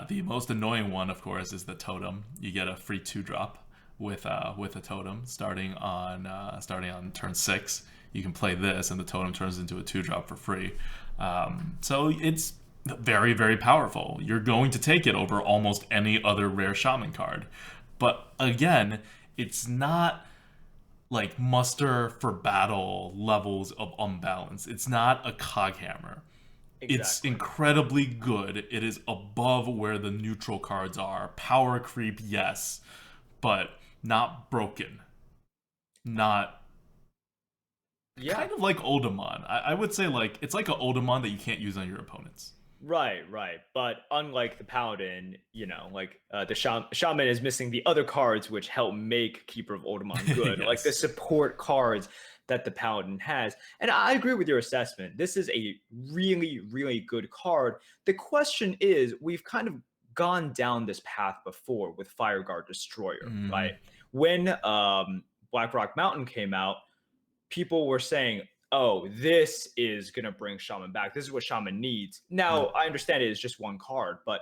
Speaker 1: the most annoying one, of course, is the totem. You get a free 2 drop with a totem starting on turn 6. You can play this, and the totem turns into a 2 drop for free. So it's very, very powerful. You're going to take it over almost any other rare shaman card. But again, it's not like muster for battle levels of unbalance. It's not a cog hammer. It's
Speaker 2: Exactly.
Speaker 1: incredibly good. It is above where the neutral cards are. Power creep, yes, but not broken. Not
Speaker 2: Yeah.
Speaker 1: kind of like Oldemon. I would say like it's like an Oldemon that you can't use on your opponents.
Speaker 2: Right, right. But unlike the paladin, like the shaman is missing the other cards which help make Keeper of Oldemon good, like the
Speaker 1: Yes.
Speaker 2: support cards that the paladin has. And I agree with your assessment. This is a really, really good card. The question is, we've kind of gone down this path before with Fireguard Destroyer, right?
Speaker 1: Mm,
Speaker 2: When Black Rock Mountain came out, people were saying, oh, this is going to bring Shaman back. This is what Shaman needs. Now,
Speaker 1: yeah.
Speaker 2: I understand it is just one card, but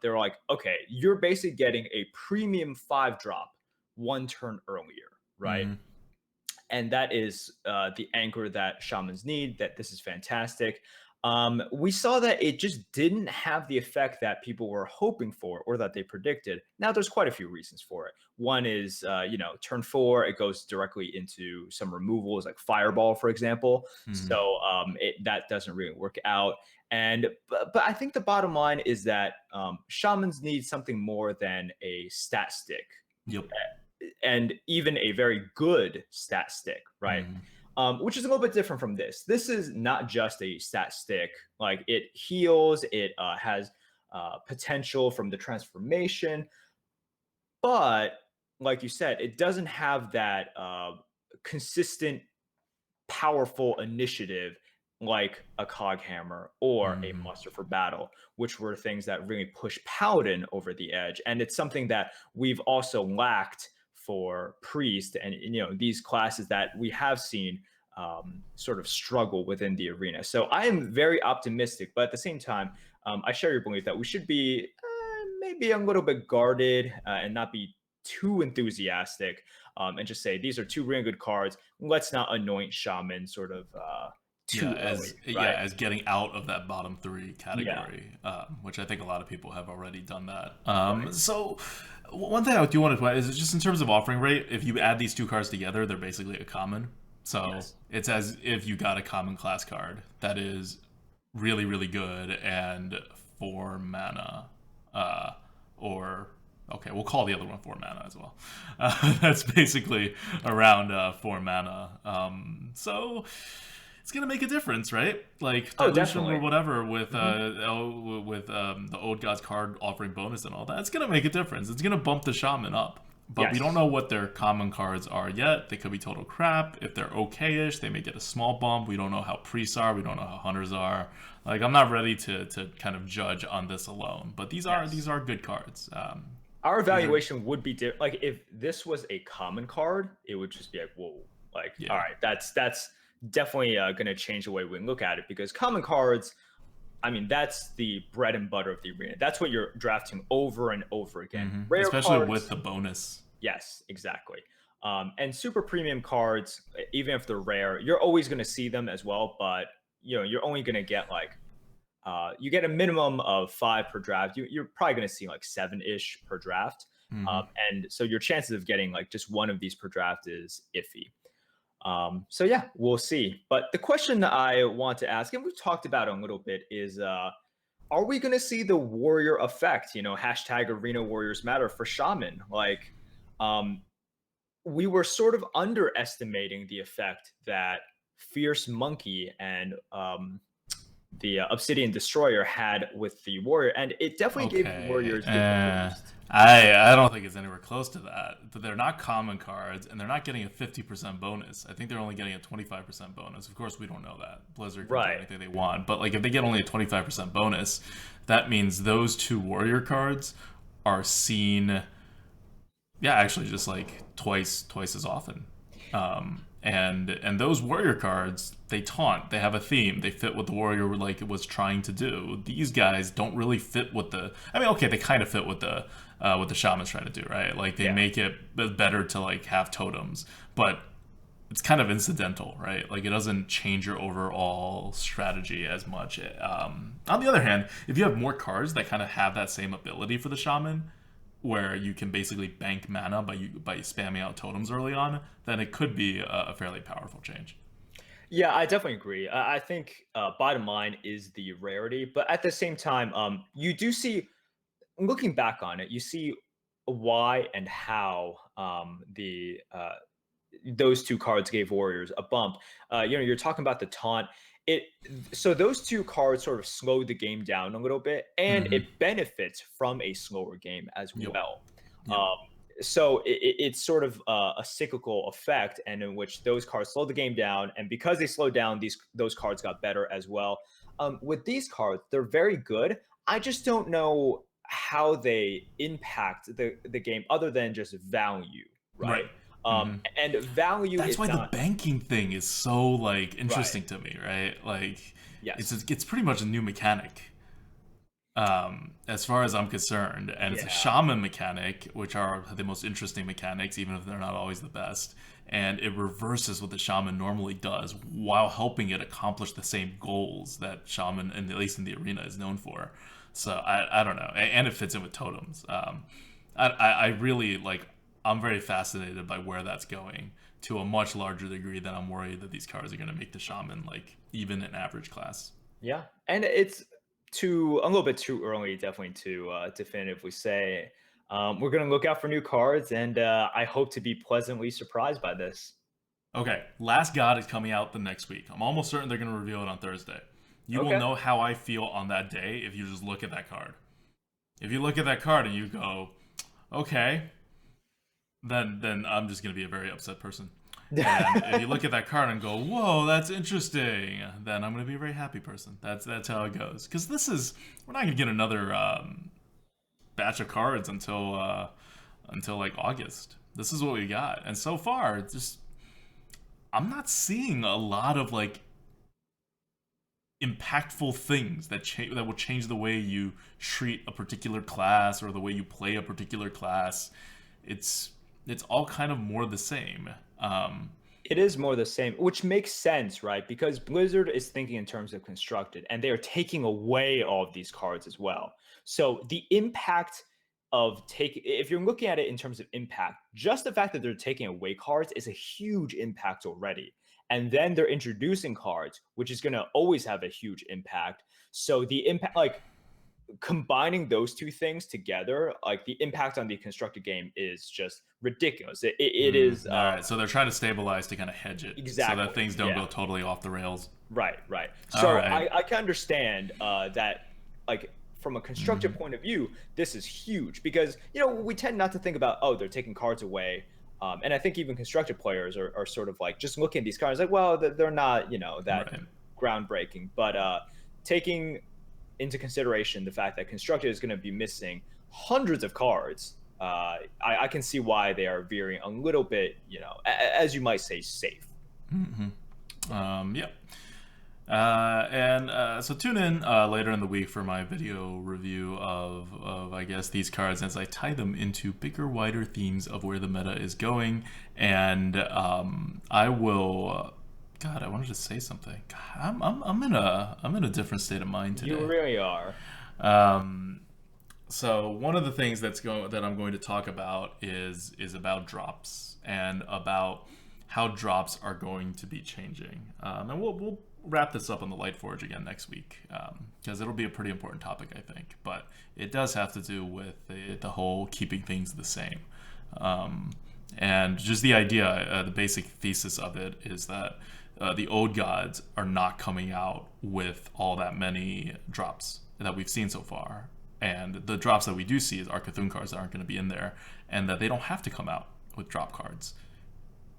Speaker 2: they're like, okay, you're basically getting a premium 5 drop 1 turn earlier, right?
Speaker 1: Mm,
Speaker 2: And that is the anchor that Shamans need, that this is fantastic. We saw that it just didn't have the effect that people were hoping for or that they predicted. Now, there's quite a few reasons for it. One is, turn 4, it goes directly into some removals like Fireball, for example.
Speaker 1: Hmm.
Speaker 2: So that doesn't really work out. But I think the bottom line is that shamans need something more than a stat stick,
Speaker 1: Yep.
Speaker 2: and even a very good stat stick, right?
Speaker 1: Hmm.
Speaker 2: Which is a little bit different from this. This is not just a stat stick. Like it heals, it has potential from the transformation, but like you said, it doesn't have that consistent, powerful initiative like a cog hammer or a
Speaker 1: Hmm.
Speaker 2: muster for battle, which were things that really push paladin over the edge. And it's something that we've also lacked for priest and these classes that we have seen sort of struggle within the arena. So I am very optimistic, but at the same time, I share your belief that we should be maybe a little bit guarded and not be too enthusiastic, and just say these are two really good cards. Let's not anoint shaman sort of
Speaker 1: Yeah,
Speaker 2: too early,
Speaker 1: yeah,
Speaker 2: right?
Speaker 1: as getting out of that bottom three
Speaker 2: Yeah,
Speaker 1: category, which I think a lot of people have already done that.
Speaker 2: right.
Speaker 1: So one thing I do want to point out is just in terms of offering rate, if you add these two cards together, they're basically a common. So
Speaker 2: Yes.
Speaker 1: it's as if you got a common class card that is really, really good and 4 mana, uh, or okay, we'll call the other one 4 mana as well. That's basically around 4 mana. So it's gonna make a difference, right? Like
Speaker 2: Oh,
Speaker 1: dilution or
Speaker 2: definitely.
Speaker 1: whatever with
Speaker 2: Hmm.
Speaker 1: the old gods card offering bonus and all that. It's gonna make a difference. It's gonna bump the shaman up. But we don't
Speaker 2: Yes.
Speaker 1: know what their common cards are yet. They could be total crap. If they're okay-ish, they may get a small bump. We don't know how priests are. We don't know how hunters are. Like I'm not ready to kind of judge on this alone. But these
Speaker 2: Yes.
Speaker 1: are good cards.
Speaker 2: Our
Speaker 1: These are
Speaker 2: evaluation would be different. Like if this was a common card, it would just be like, whoa, like, all
Speaker 1: yeah.
Speaker 2: right, that's definitely going to change the way we look at it because common cards, I mean, that's the bread and butter of the arena. That's what you're drafting over and over again. Rare
Speaker 1: Especially with
Speaker 2: cards,
Speaker 1: the bonus.
Speaker 2: yes, exactly. And super premium cards, even if they're rare, you're always going to see them as well. But you're only going to get like you get a minimum of 5 per draft. You're probably going to see like 7-ish per draft.
Speaker 1: Hmm.
Speaker 2: And so your chances of getting like just one of these per draft is iffy. So yeah, we'll see. But the question that I want to ask, and we've talked about it a little bit, is are we going to see the warrior effect? Hashtag Arena Warriors Matter for Shaman. Like, um, we were sort of underestimating the effect that Fierce Monkey and the Obsidian Destroyer had with the Warrior, and it definitely gave
Speaker 1: Okay.
Speaker 2: Warriors the boost.
Speaker 1: I don't think it's anywhere close to that. But they're not common cards, and they're not getting a 50% bonus. I think they're only getting a 25% bonus. Of course, we don't know that. Blizzard can do
Speaker 2: Right.
Speaker 1: anything they want. But like, if they get only a 25% bonus, that means those two warrior cards are seen. Yeah, actually, just like twice as often. And those warrior cards, they taunt. They have a theme. They fit what the warrior like was trying to do. These guys don't really fit what the. I mean, okay, they kind of fit what the shaman's trying to do, right? Like they
Speaker 2: Yeah.
Speaker 1: make it better to like have totems, but it's kind of incidental, right? Like it doesn't change your overall strategy as much. On the other hand, if you have more cards that kind of have that same ability for the shaman, where you can basically bank mana by spamming out totems early on, then it could be a fairly powerful change.
Speaker 2: Yeah, I definitely agree. I think bottom line is the rarity, but at the same time, you do see, looking back on it, you see why and how the those two cards gave Warriors a bump. You're talking about the taunt. It so those two cards sort of slowed the game down a little bit, and
Speaker 1: Mm-hmm.
Speaker 2: it benefits from a slower game as
Speaker 1: Yep.
Speaker 2: well.
Speaker 1: Yep.
Speaker 2: Um, so it's sort of a cyclical effect, and in which those cards slow the game down, and because they slowed down, those cards got better as well. With these cards, they're very good. I just don't know how they impact the game other than just value,
Speaker 1: Right.
Speaker 2: right?
Speaker 1: Mm-hmm.
Speaker 2: And value
Speaker 1: That's
Speaker 2: is
Speaker 1: why the
Speaker 2: not
Speaker 1: banking thing is so like
Speaker 2: right.
Speaker 1: interesting to me, right? Like
Speaker 2: Yes.
Speaker 1: it's pretty much a new mechanic. as far as I'm concerned. And it's a
Speaker 2: Yeah.
Speaker 1: shaman mechanic, which are the most interesting mechanics, even if they're not always the best. And it reverses what the shaman normally does while helping it accomplish the same goals that shaman, and at least in the arena, is known for. So I don't know. And it fits in with totems. I really like, I'm very fascinated by where that's going to a much larger degree than I'm worried that these cards are going to make the shaman like even an average class.
Speaker 2: Yeah, and it's too a little bit too early, definitely to definitively say. We're gonna look out for new cards, and I hope to be pleasantly surprised by this.
Speaker 1: Okay, Last God is coming out the next week. I'm almost certain they're going to reveal it on Thursday. You will
Speaker 2: Okay.
Speaker 1: know how I feel on that day if you just look at that card. If you look at that card and you go, okay, then I'm just going to be a very upset person. And if you look at that card and go, whoa, that's interesting, then I'm going to be a very happy person. That's how it goes. Because we're not going to get another batch of cards until like August. This is what we got, and so far, it's just I'm not seeing a lot of like impactful things that will change the way you treat a particular class or the way you play a particular class. It's it's all kind of more the same.
Speaker 2: It is more the same, which makes sense, right? Because Blizzard is thinking in terms of constructed, and they are taking away all of these cards as well. So the impact of take, if you're looking at it in terms of impact, just the fact that they're taking away cards is a huge impact already. And then they're introducing cards, which is going to always have a huge impact. So the impact, like combining those two things together, like the impact on the constructed game is just ridiculous. It is
Speaker 1: All right, so they're trying to stabilize to kind of hedge it so that
Speaker 2: exactly,
Speaker 1: things don't
Speaker 2: yeah.
Speaker 1: go totally off the rails.
Speaker 2: Right, right.
Speaker 1: All
Speaker 2: So
Speaker 1: right.
Speaker 2: I can understand that, like, from a constructive point of view, this is huge because, we tend not to think about, oh, they're taking cards away. And I think even constructive players are sort of like just looking at these cards like, well, they're not, that
Speaker 1: Right.
Speaker 2: groundbreaking. But taking into consideration the fact that constructed is going to be missing hundreds of cards, I can see why they are veering a little bit, as you might say, safe.
Speaker 1: Yeah. So tune in later in the week for my video review of I guess these cards as I tie them into bigger, wider themes of where the meta is going, and I will. God, I wanted to say something. God, I'm in a different state of mind
Speaker 2: You
Speaker 1: today.
Speaker 2: really are.
Speaker 1: So one of the things that I'm going to talk about is about drops and about how drops are going to be changing. And we'll wrap this up on the Lightforge again next week because it'll be a pretty important topic, I think. But it does have to do with the whole keeping things the same. And just the idea, the basic thesis of it is that the old gods are not coming out with all that many drops that we've seen so far. And the drops that we do see are Cthulhu cards that aren't going to be in there, and that they don't have to come out with drop cards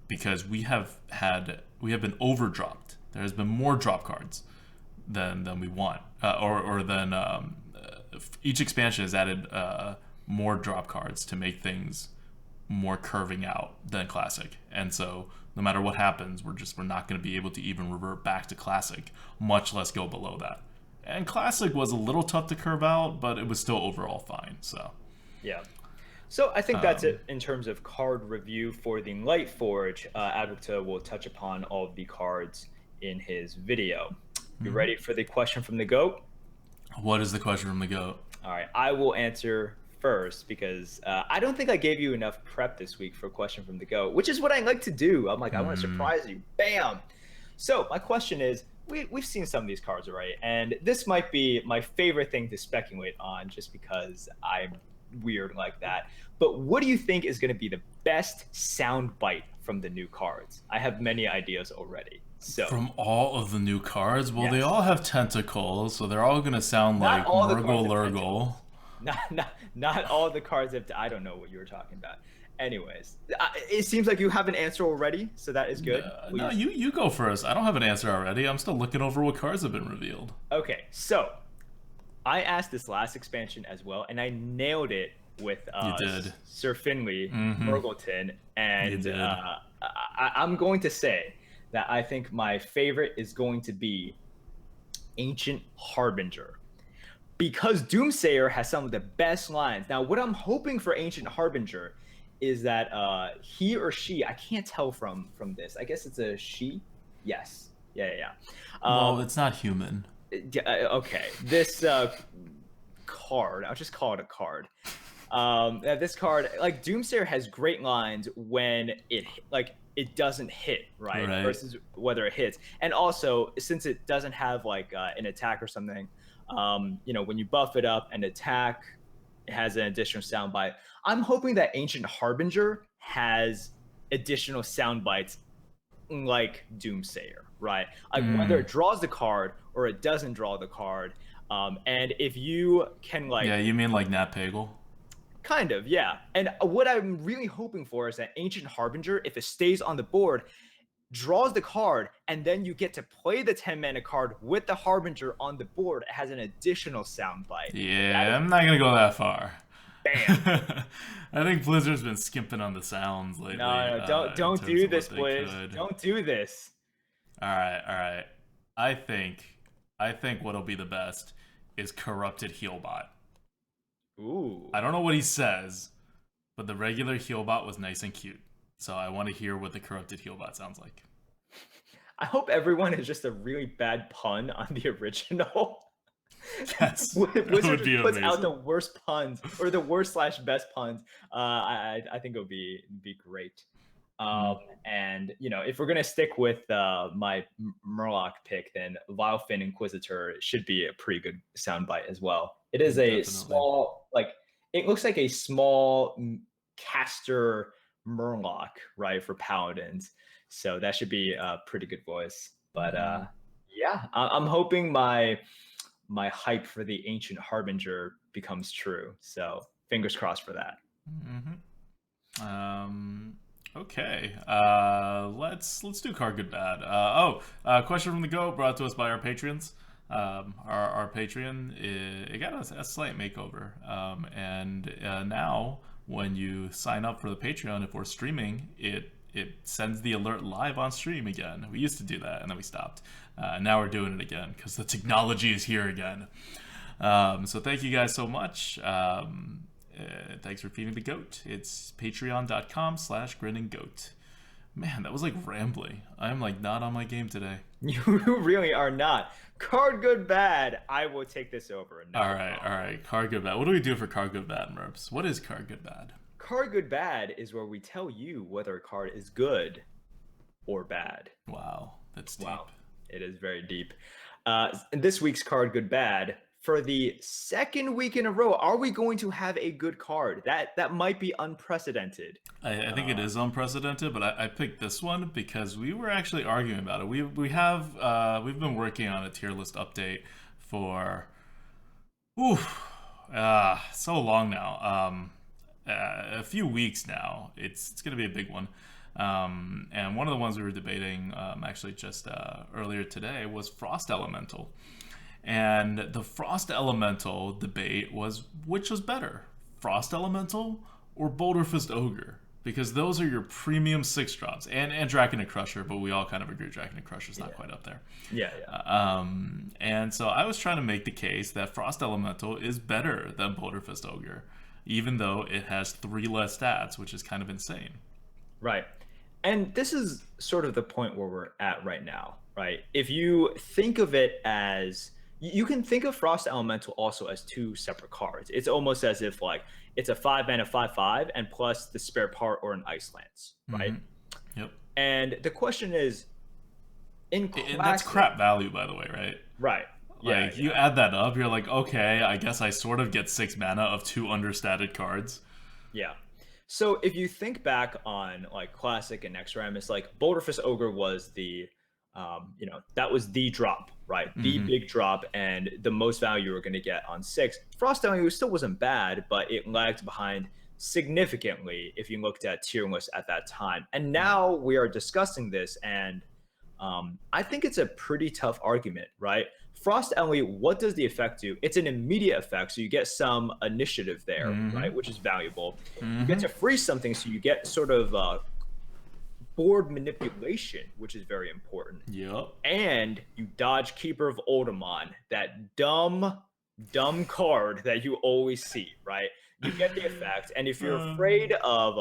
Speaker 1: because we have been overdropped. There has been more drop cards than we want, or than each expansion has added more drop cards to make things more curving out than classic. And so no matter what happens, we're not going to be able to even revert back to classic, much less go below that. And classic was a little tough to curve out, but it was still overall fine. So
Speaker 2: Yeah. So I think that's it in terms of card review for the Lightforge. ADWCTA will touch upon all of the cards in his video. You ready for the question from the GOAT?
Speaker 1: what is the question from the goat?
Speaker 2: All right, I will answer first because I don't think I gave you enough prep this week for a question from the GOAT, which is what I like to do. I'm like, I want to surprise you. Bam! So my question is, we've seen some of these cards already, and this might be my favorite thing to speculate on just because I'm weird like that. But what do you think is going to be the best sound bite from the new cards? I have many ideas already. So
Speaker 1: From all of the new cards? Well, they
Speaker 2: yes,
Speaker 1: all have tentacles, so they're all going to sound
Speaker 2: not
Speaker 1: like
Speaker 2: all the cards
Speaker 1: Murgle
Speaker 2: have
Speaker 1: Lurgle.
Speaker 2: tentacles. Not all the cards have. I don't know what you were talking about. Anyways, it seems like you have an answer already, so that is good.
Speaker 1: No, you go first. I don't have an answer already. I'm still looking over what cards have been revealed.
Speaker 2: Okay, so I asked this last expansion as well, and I nailed it with
Speaker 1: You did.
Speaker 2: Sir Finley Murgleton, and
Speaker 1: You did.
Speaker 2: I'm going to say that I think my favorite is going to be Ancient Harbinger. because Doomsayer has some of the best lines. Now, what I'm hoping for Ancient Harbinger is that he or she, I can't tell from this. I guess it's a she. Yes. Yeah, yeah, yeah.
Speaker 1: Well, it's not human.
Speaker 2: Okay. This card, I'll just call it a card. This card, like Doomsayer, has great lines when it doesn't hit, right? Versus whether it hits. And also, since it doesn't have like an attack or something, when you buff it up and attack, it has an additional sound bite. I'm hoping that Ancient Harbinger has additional sound bites like Doomsayer, right? Like whether it draws the card or it doesn't draw the card. And if you can
Speaker 1: Yeah, you mean like Nat Pagel?
Speaker 2: Kind of, yeah. And what I'm really hoping for is that Ancient Harbinger, if it stays on the board, draws the card, and then you get to play the 10 mana card with the Harbinger on the board. It has an additional sound bite.
Speaker 1: Yeah, I'm not gonna go that far.
Speaker 2: Bam.
Speaker 1: I think Blizzard's been skimping on the sounds lately.
Speaker 2: No, don't do this, Blizz. Don't do this.
Speaker 1: All right. I think what'll be the best is Corrupted Healbot.
Speaker 2: Ooh.
Speaker 1: I don't know what he says, but the regular Healbot was nice and cute. So I want to hear what the Corrupted Healbot sounds like.
Speaker 2: I hope everyone is just a really bad pun on the original.
Speaker 1: Yes,
Speaker 2: Blizzard just puts out the worst puns or the worst / best puns. I think it would be great. And if we're gonna stick with my Murloc pick, then Vilefin Inquisitor should be a pretty good soundbite as well. It is a small, it looks like a small caster Murloc, right, for paladins. So that should be a pretty good voice. But yeah, I'm hoping my hype for the Ancient Harbinger becomes true. So fingers crossed for that.
Speaker 1: Okay, let's do card good bad. Question from the GOAT brought to us by our patrons. Our Patreon, it got a slight makeover, and now when you sign up for the Patreon, if we're streaming, it sends the alert live on stream again. We used to do that and then we stopped. Now we're doing it again because the technology is here again. So thank you guys so much. Thanks for feeding the goat. It's patreon.com/grinninggoat. Man, that was like rambling. I'm like not on my game today.
Speaker 2: You really are not. Card good bad. I will take this over.
Speaker 1: All right. Card good bad. What do we do for card good bad, Merps? What is card good bad?
Speaker 2: Card good bad is where we tell you whether a card is good or bad.
Speaker 1: Wow, that's deep. Wow,
Speaker 2: it is very deep. In this week's card good bad, for the second week in a row, are we going to have a good card? That might be unprecedented.
Speaker 1: I think it is unprecedented, but I picked this one because we were actually arguing about it. We've been working on a tier list update for so long now. A few weeks now. It's going to be a big one. And one of the ones we were debating actually just earlier today was Frost Elemental. And the Frost Elemental debate was which was better, Frost Elemental or Boulderfist Ogre? Because those are your premium 6-drops, and Draconic Crusher, but we all kind of agree Draconic Crusher's not quite up there.
Speaker 2: Yeah.
Speaker 1: And so I was trying to make the case that Frost Elemental is better than Boulderfist Ogre, even though it has 3 less stats, which is kind of insane.
Speaker 2: Right. And this is sort of the point where we're at right now, right? If you think of it as, you can think of Frost Elemental also as 2 separate cards. It's almost as if like it's a 5-mana 5/5 and plus the spare part or an Ice Lance, right?
Speaker 1: Yep.
Speaker 2: And the question is, in classic,
Speaker 1: and that's crap value, by the way, right?
Speaker 2: Right.
Speaker 1: Like you add that up, you're like, okay, I guess I sort of get 6 mana of 2 understated cards.
Speaker 2: Yeah. So if you think back on like Classic and X-Ram, it's like Boulderfist Ogre was the that was the drop, right? The big drop and the most value you were going to get on 6. Frost Elemental still wasn't bad, but it lagged behind significantly if you looked at tier lists at that time. And now we are discussing this, and I think it's a pretty tough argument, right? Frost Elemental, what does the effect do? It's an immediate effect, so you get some initiative there, right? Which is valuable. You get to freeze something, so you get sort of board manipulation, which is very important.
Speaker 1: Yep.
Speaker 2: And you dodge Keeper of Oldamon, that dumb dumb card that you always see, right? You get the effect, and if you're afraid of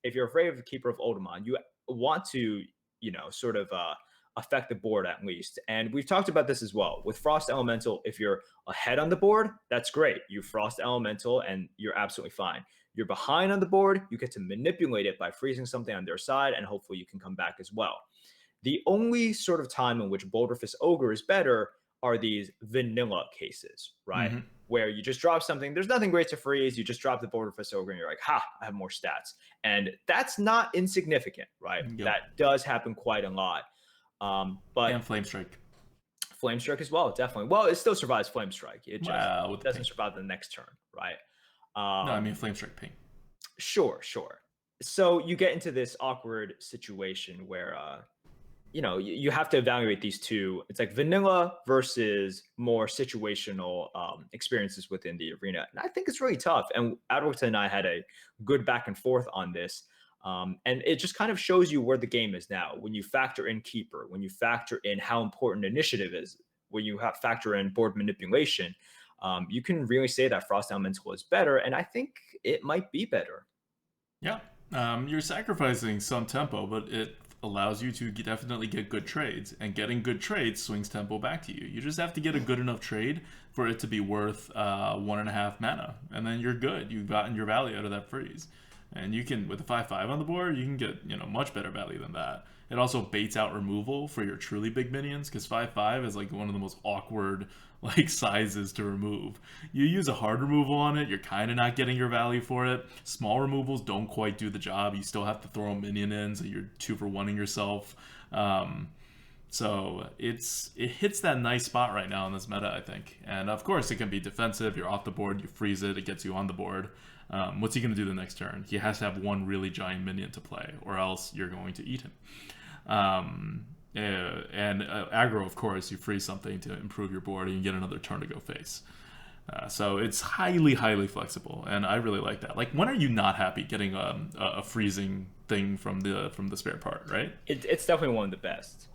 Speaker 2: the Keeper of Oldemon, you want to, sort of affect the board at least. And we've talked about this as well with Frost Elemental. If you're ahead on the board, that's great. You Frost Elemental, and you're absolutely fine. You're behind on the board, you get to manipulate it by freezing something on their side, and hopefully you can come back as well. The only sort of time in which Boulderfist Ogre is better are these vanilla cases, right?
Speaker 1: Hmm.
Speaker 2: Where you just drop something, there's nothing great to freeze, you just drop the Boulderfist Ogre and you're like, ha, I have more stats. And that's not insignificant, right?
Speaker 1: Yep.
Speaker 2: That does happen quite a lot. But
Speaker 1: And Flame Strike.
Speaker 2: Flame Strike as well, definitely. Well, it still survives Flame Strike. It just
Speaker 1: With the
Speaker 2: doesn't
Speaker 1: ping.
Speaker 2: survive the next turn, right?
Speaker 1: No, I mean Flame Strike ping.
Speaker 2: Sure, sure. So you get into this awkward situation where you have to evaluate these two. It's like vanilla versus more situational experiences within the arena. And I think it's really tough. And ADWCTA and I had a good back and forth on this. And it just kind of shows you where the game is now. When you factor in Keeper, when you factor in how important initiative is, when you factor in board manipulation, you can really say that Frost Elemental is better. And I think it might be better.
Speaker 1: Yeah. You're sacrificing some tempo, but it allows you to definitely get good trades. And getting good trades swings tempo back to you. You just have to get a good enough trade for it to be worth 1.5 mana. And then you're good. You've gotten your value out of that freeze. And you can, with a 5/5 on the board, you can get much better value than that. It also baits out removal for your truly big minions, because 5/5 is like one of the most awkward like sizes to remove. You use a hard removal on it, you're kind of not getting your value for it. Small removals don't quite do the job. You still have to throw a minion in, so you're 2-for-1ing yourself. So it hits that nice spot right now in this meta, I think. And of course, it can be defensive. You're off the board, you freeze it, it gets you on the board. What's he going to do the next turn? He has to have one really giant minion to play, or else you're going to eat him. And aggro, of course, you freeze something to improve your board, and you get another turn to go face. So it's highly, highly flexible, and I really like that. Like, when are you not happy getting a freezing thing from the spare part, right?
Speaker 2: It's definitely one of the best.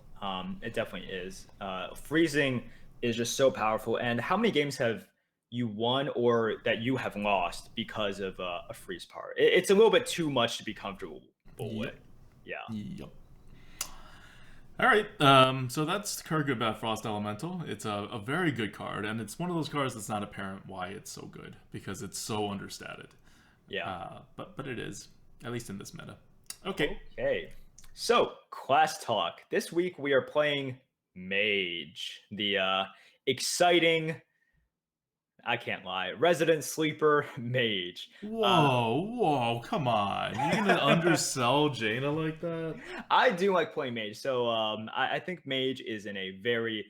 Speaker 2: It definitely is. Freezing is just so powerful. And how many games have you won or that you have lost because of a freeze part? It's a little bit too much to be comfortable with. Yeah.
Speaker 1: Yep. All right, so that's Kurgan about Frost Elemental. It's a very good card, and it's one of those cards that's not apparent why it's so good, because it's so understated.
Speaker 2: Yeah.
Speaker 1: But it is, at least in this meta. Okay.
Speaker 2: Okay. So, class talk. This week we are playing Mage, the exciting, I can't lie, resident sleeper Mage.
Speaker 1: Whoa, come on. You're going to undersell Jaina like that?
Speaker 2: I do like playing Mage. So I think Mage is in a very,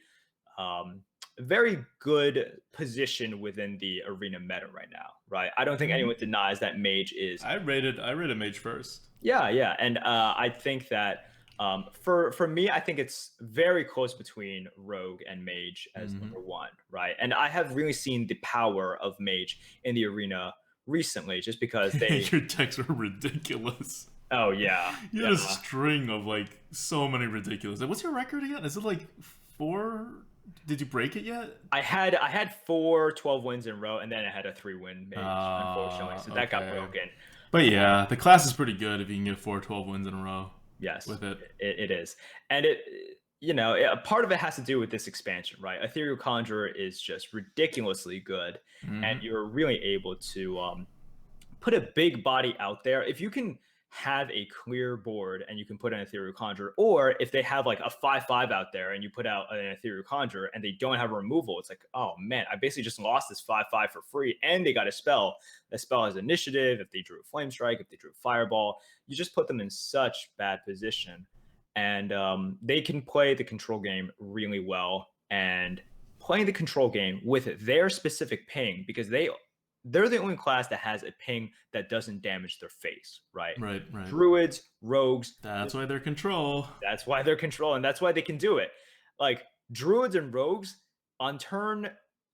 Speaker 2: very good position within the arena meta right now, right? I don't think anyone denies that Mage is.
Speaker 1: I rated Mage first.
Speaker 2: Yeah, yeah. And I think that for me, I think it's very close between Rogue and Mage as number one, right? And I have really seen the power of Mage in the arena recently, just because they
Speaker 1: your decks were ridiculous.
Speaker 2: Oh yeah,
Speaker 1: you had a string of like so many ridiculous. What's your record again? Is it like 4? Did you break it yet?
Speaker 2: I had 4 12 wins in a row, and then I had a 3-win Mage, unfortunately, so that got broken.
Speaker 1: But yeah, the class is pretty good if you can get 4 12 wins in a row.
Speaker 2: Yes,
Speaker 1: with it
Speaker 2: is, and part of it has to do with this expansion, right? Ethereal Conjurer is just ridiculously good, and you're really able to put a big body out there. If you can have a clear board and you can put an Ethereal Conjurer, or if they have like a 5/5 out there and you put out an Ethereal Conjurer and they don't have a removal, it's like, oh man, I basically just lost this 5/5 for free, and they got a spell. The spell has initiative. If they drew a Flame Strike, if they drew a Fireball, you just put them in such bad position, and they can play the control game really well. And playing the control game with their specific ping, because they're the only class that has a ping that doesn't damage their face, right?
Speaker 1: Right.
Speaker 2: Druids, rogues.
Speaker 1: That's why they're control.
Speaker 2: That's why they're control, and that's why they can do it. Like, Druids and rogues, on turn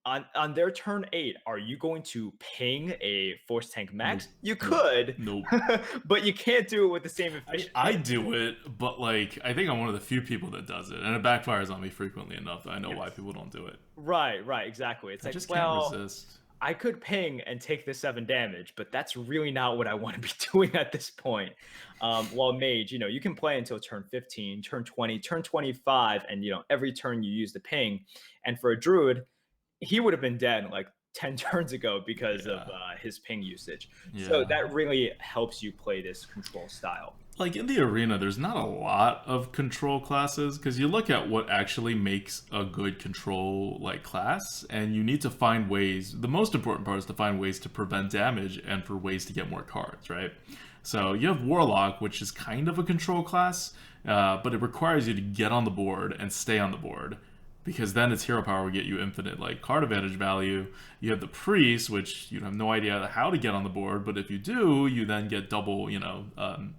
Speaker 2: on their turn 8, are you going to ping a Force Tank
Speaker 1: Nope.
Speaker 2: Max? You
Speaker 1: Nope.
Speaker 2: could,
Speaker 1: Nope.
Speaker 2: but you can't do it with the same efficiency.
Speaker 1: I do it, but like I think I'm one of the few people that does it, and it backfires on me frequently enough that I know why
Speaker 2: Yes.
Speaker 1: people don't do it.
Speaker 2: Right, exactly. It's
Speaker 1: I
Speaker 2: like,
Speaker 1: just can't
Speaker 2: well,
Speaker 1: resist.
Speaker 2: I could ping and take the 7 damage, but that's really not what I want to be doing at this point. While Mage, you can play until turn 15, turn 20, turn 25, and every turn you use the ping. And for a Druid, he would have been dead like 10 turns ago because of
Speaker 1: Yeah.
Speaker 2: his ping usage. So
Speaker 1: Yeah.
Speaker 2: that really helps you play this control style.
Speaker 1: Like in the arena, there's not a lot of control classes because you look at what actually makes a good control like class, and you need to find ways. The most important part is to find ways to prevent damage and for ways to get more cards, right? So you have Warlock, which is kind of a control class, but it requires you to get on the board and stay on the board because then its hero power will get you infinite like card advantage value. You have the priest, which you have no idea how to get on the board, but if you do, you then get double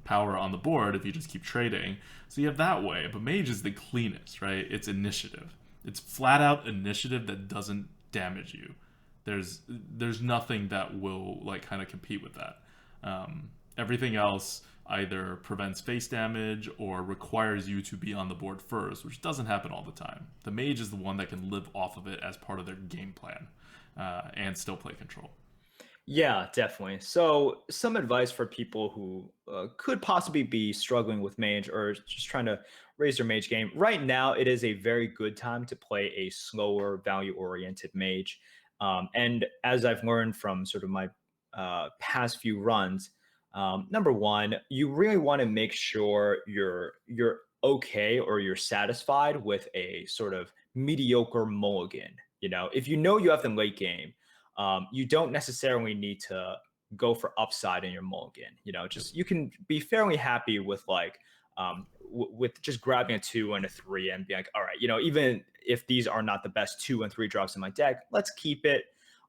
Speaker 1: power on the board if you just keep trading. So you have that way. But mage is the cleanest, right? It's initiative. It's flat out initiative that doesn't damage you. There's nothing that will like kind of compete with that. Everything else either prevents face damage or requires you to be on the board first, which doesn't happen all the time. The mage is the one that can live off of it as part of their game plan and still play control.
Speaker 2: Yeah, definitely. So, some advice for people who could possibly be struggling with mage or just trying to raise their mage game. Right now, it is a very good time to play a slower, value oriented mage. And as I've learned from sort of my past few runs, number one, you really want to make sure you're okay or you're satisfied with a sort of mediocre mulligan. If you have the late game, you don't necessarily need to go for upside in your mulligan. Just you can be fairly happy with like with just grabbing a 2 and a 3 and be like, all right, even if these are not the best 2 and 3 drops in my deck, let's keep it.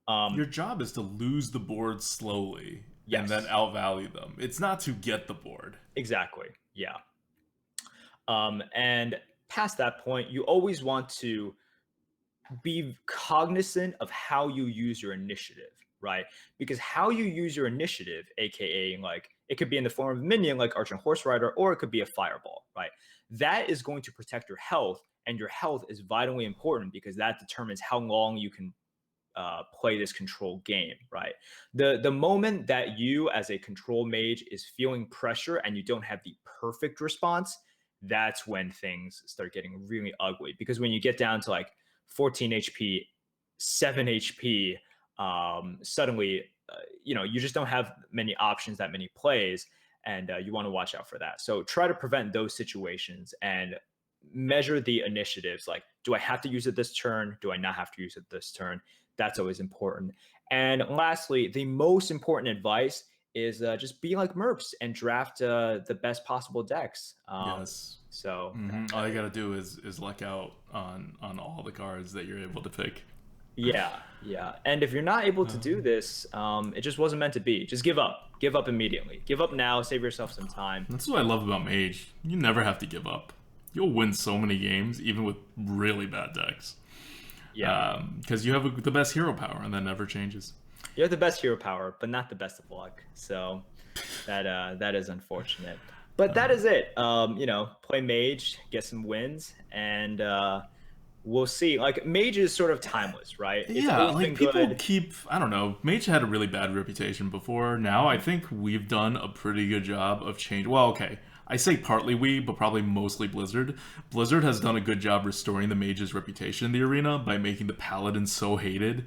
Speaker 1: Your job is to lose the board slowly and then
Speaker 2: Yes,
Speaker 1: outvalue them. It's not to get the board.
Speaker 2: exactly. Yeah. And past that point, you always want to be cognizant of how you use your initiative, right? Because how you use your initiative, aka like it could be in the form of a minion like Archer and Horse Rider, or it could be a fireball, right? That is going to protect your health, and your health is vitally important because that determines how long you can play this control game, right? The moment that you as a control mage is feeling pressure and you don't have the perfect response, that's when things start getting really ugly. Because when you get down to like 14 HP, 7 HP, suddenly, you just don't have many options, that many plays, and you want to watch out for that. So try to prevent those situations and measure the initiatives. Like, do I have to use it this turn? Do I not have to use it this turn? That's always important. And lastly, the most important advice is just be like Merps and draft the best possible decks.
Speaker 1: Yes.
Speaker 2: So
Speaker 1: All you gotta do is luck out on all the cards that you're able to pick.
Speaker 2: yeah. And if you're not able to do this, it just wasn't meant to be. Just give up. Give up immediately. Give up now. Save yourself some time.
Speaker 1: That's what I love about Mage. You never have to give up. You'll win so many games, even with really bad decks.
Speaker 2: Yeah.
Speaker 1: Because you have the best hero power, and that never changes.
Speaker 2: You have the best hero power, but not the best of luck. So that is unfortunate. But that is it. Play Mage, get some wins, and we'll see. Like Mage is sort of timeless, right? It's
Speaker 1: Yeah,
Speaker 2: always
Speaker 1: like
Speaker 2: been
Speaker 1: people
Speaker 2: good.
Speaker 1: keep. I don't know. Mage had a really bad reputation before. Now I think we've done a pretty good job of change. Well, okay. I say partly we, but probably mostly Blizzard. Blizzard has done a good job restoring the Mage's reputation in the arena by making the Paladin so hated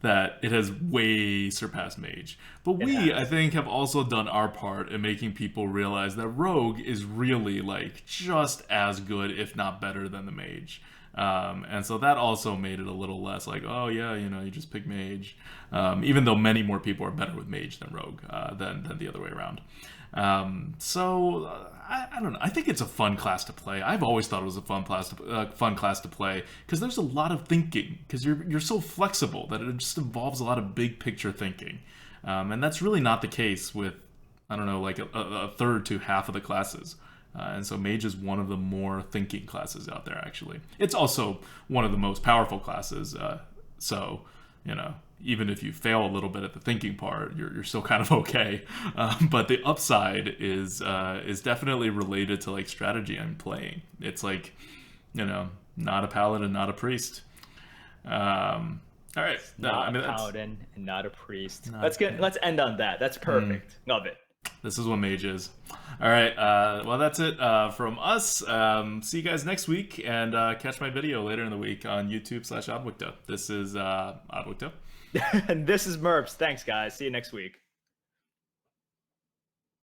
Speaker 1: that it has way surpassed Mage. But we, I think, have also done our part in making people realize that Rogue is really like just as good, if not better, than the Mage. And so that also made it a little less like, oh yeah, you just pick Mage. Even though many more people are better with Mage than Rogue than the other way around. I don't know. I think it's a fun class to play. I've always thought it was a fun class to play because there's a lot of thinking. Because you're so flexible that it just involves a lot of big picture thinking, and that's really not the case with I don't know like a third to half of the classes. And so Mage is one of the more thinking classes out there. Actually, it's also one of the most powerful classes. So, you know, even if you fail a little bit at the thinking part, you're still kind of okay. But the upside is definitely related to like strategy I'm playing. It's like, you know, not a paladin, not a priest. All right, no,
Speaker 2: Not
Speaker 1: I
Speaker 2: a
Speaker 1: mean that's
Speaker 2: paladin and not a priest.
Speaker 1: not.
Speaker 2: Let's get let's end on that. That's perfect. Love it.
Speaker 1: This is what Mage is. All right, well that's it from us. See you guys next week, and catch my video later in the week on YouTube/ADWCTA. This is ADWCTA.
Speaker 2: And this is Merps. Thanks, guys. See you next week.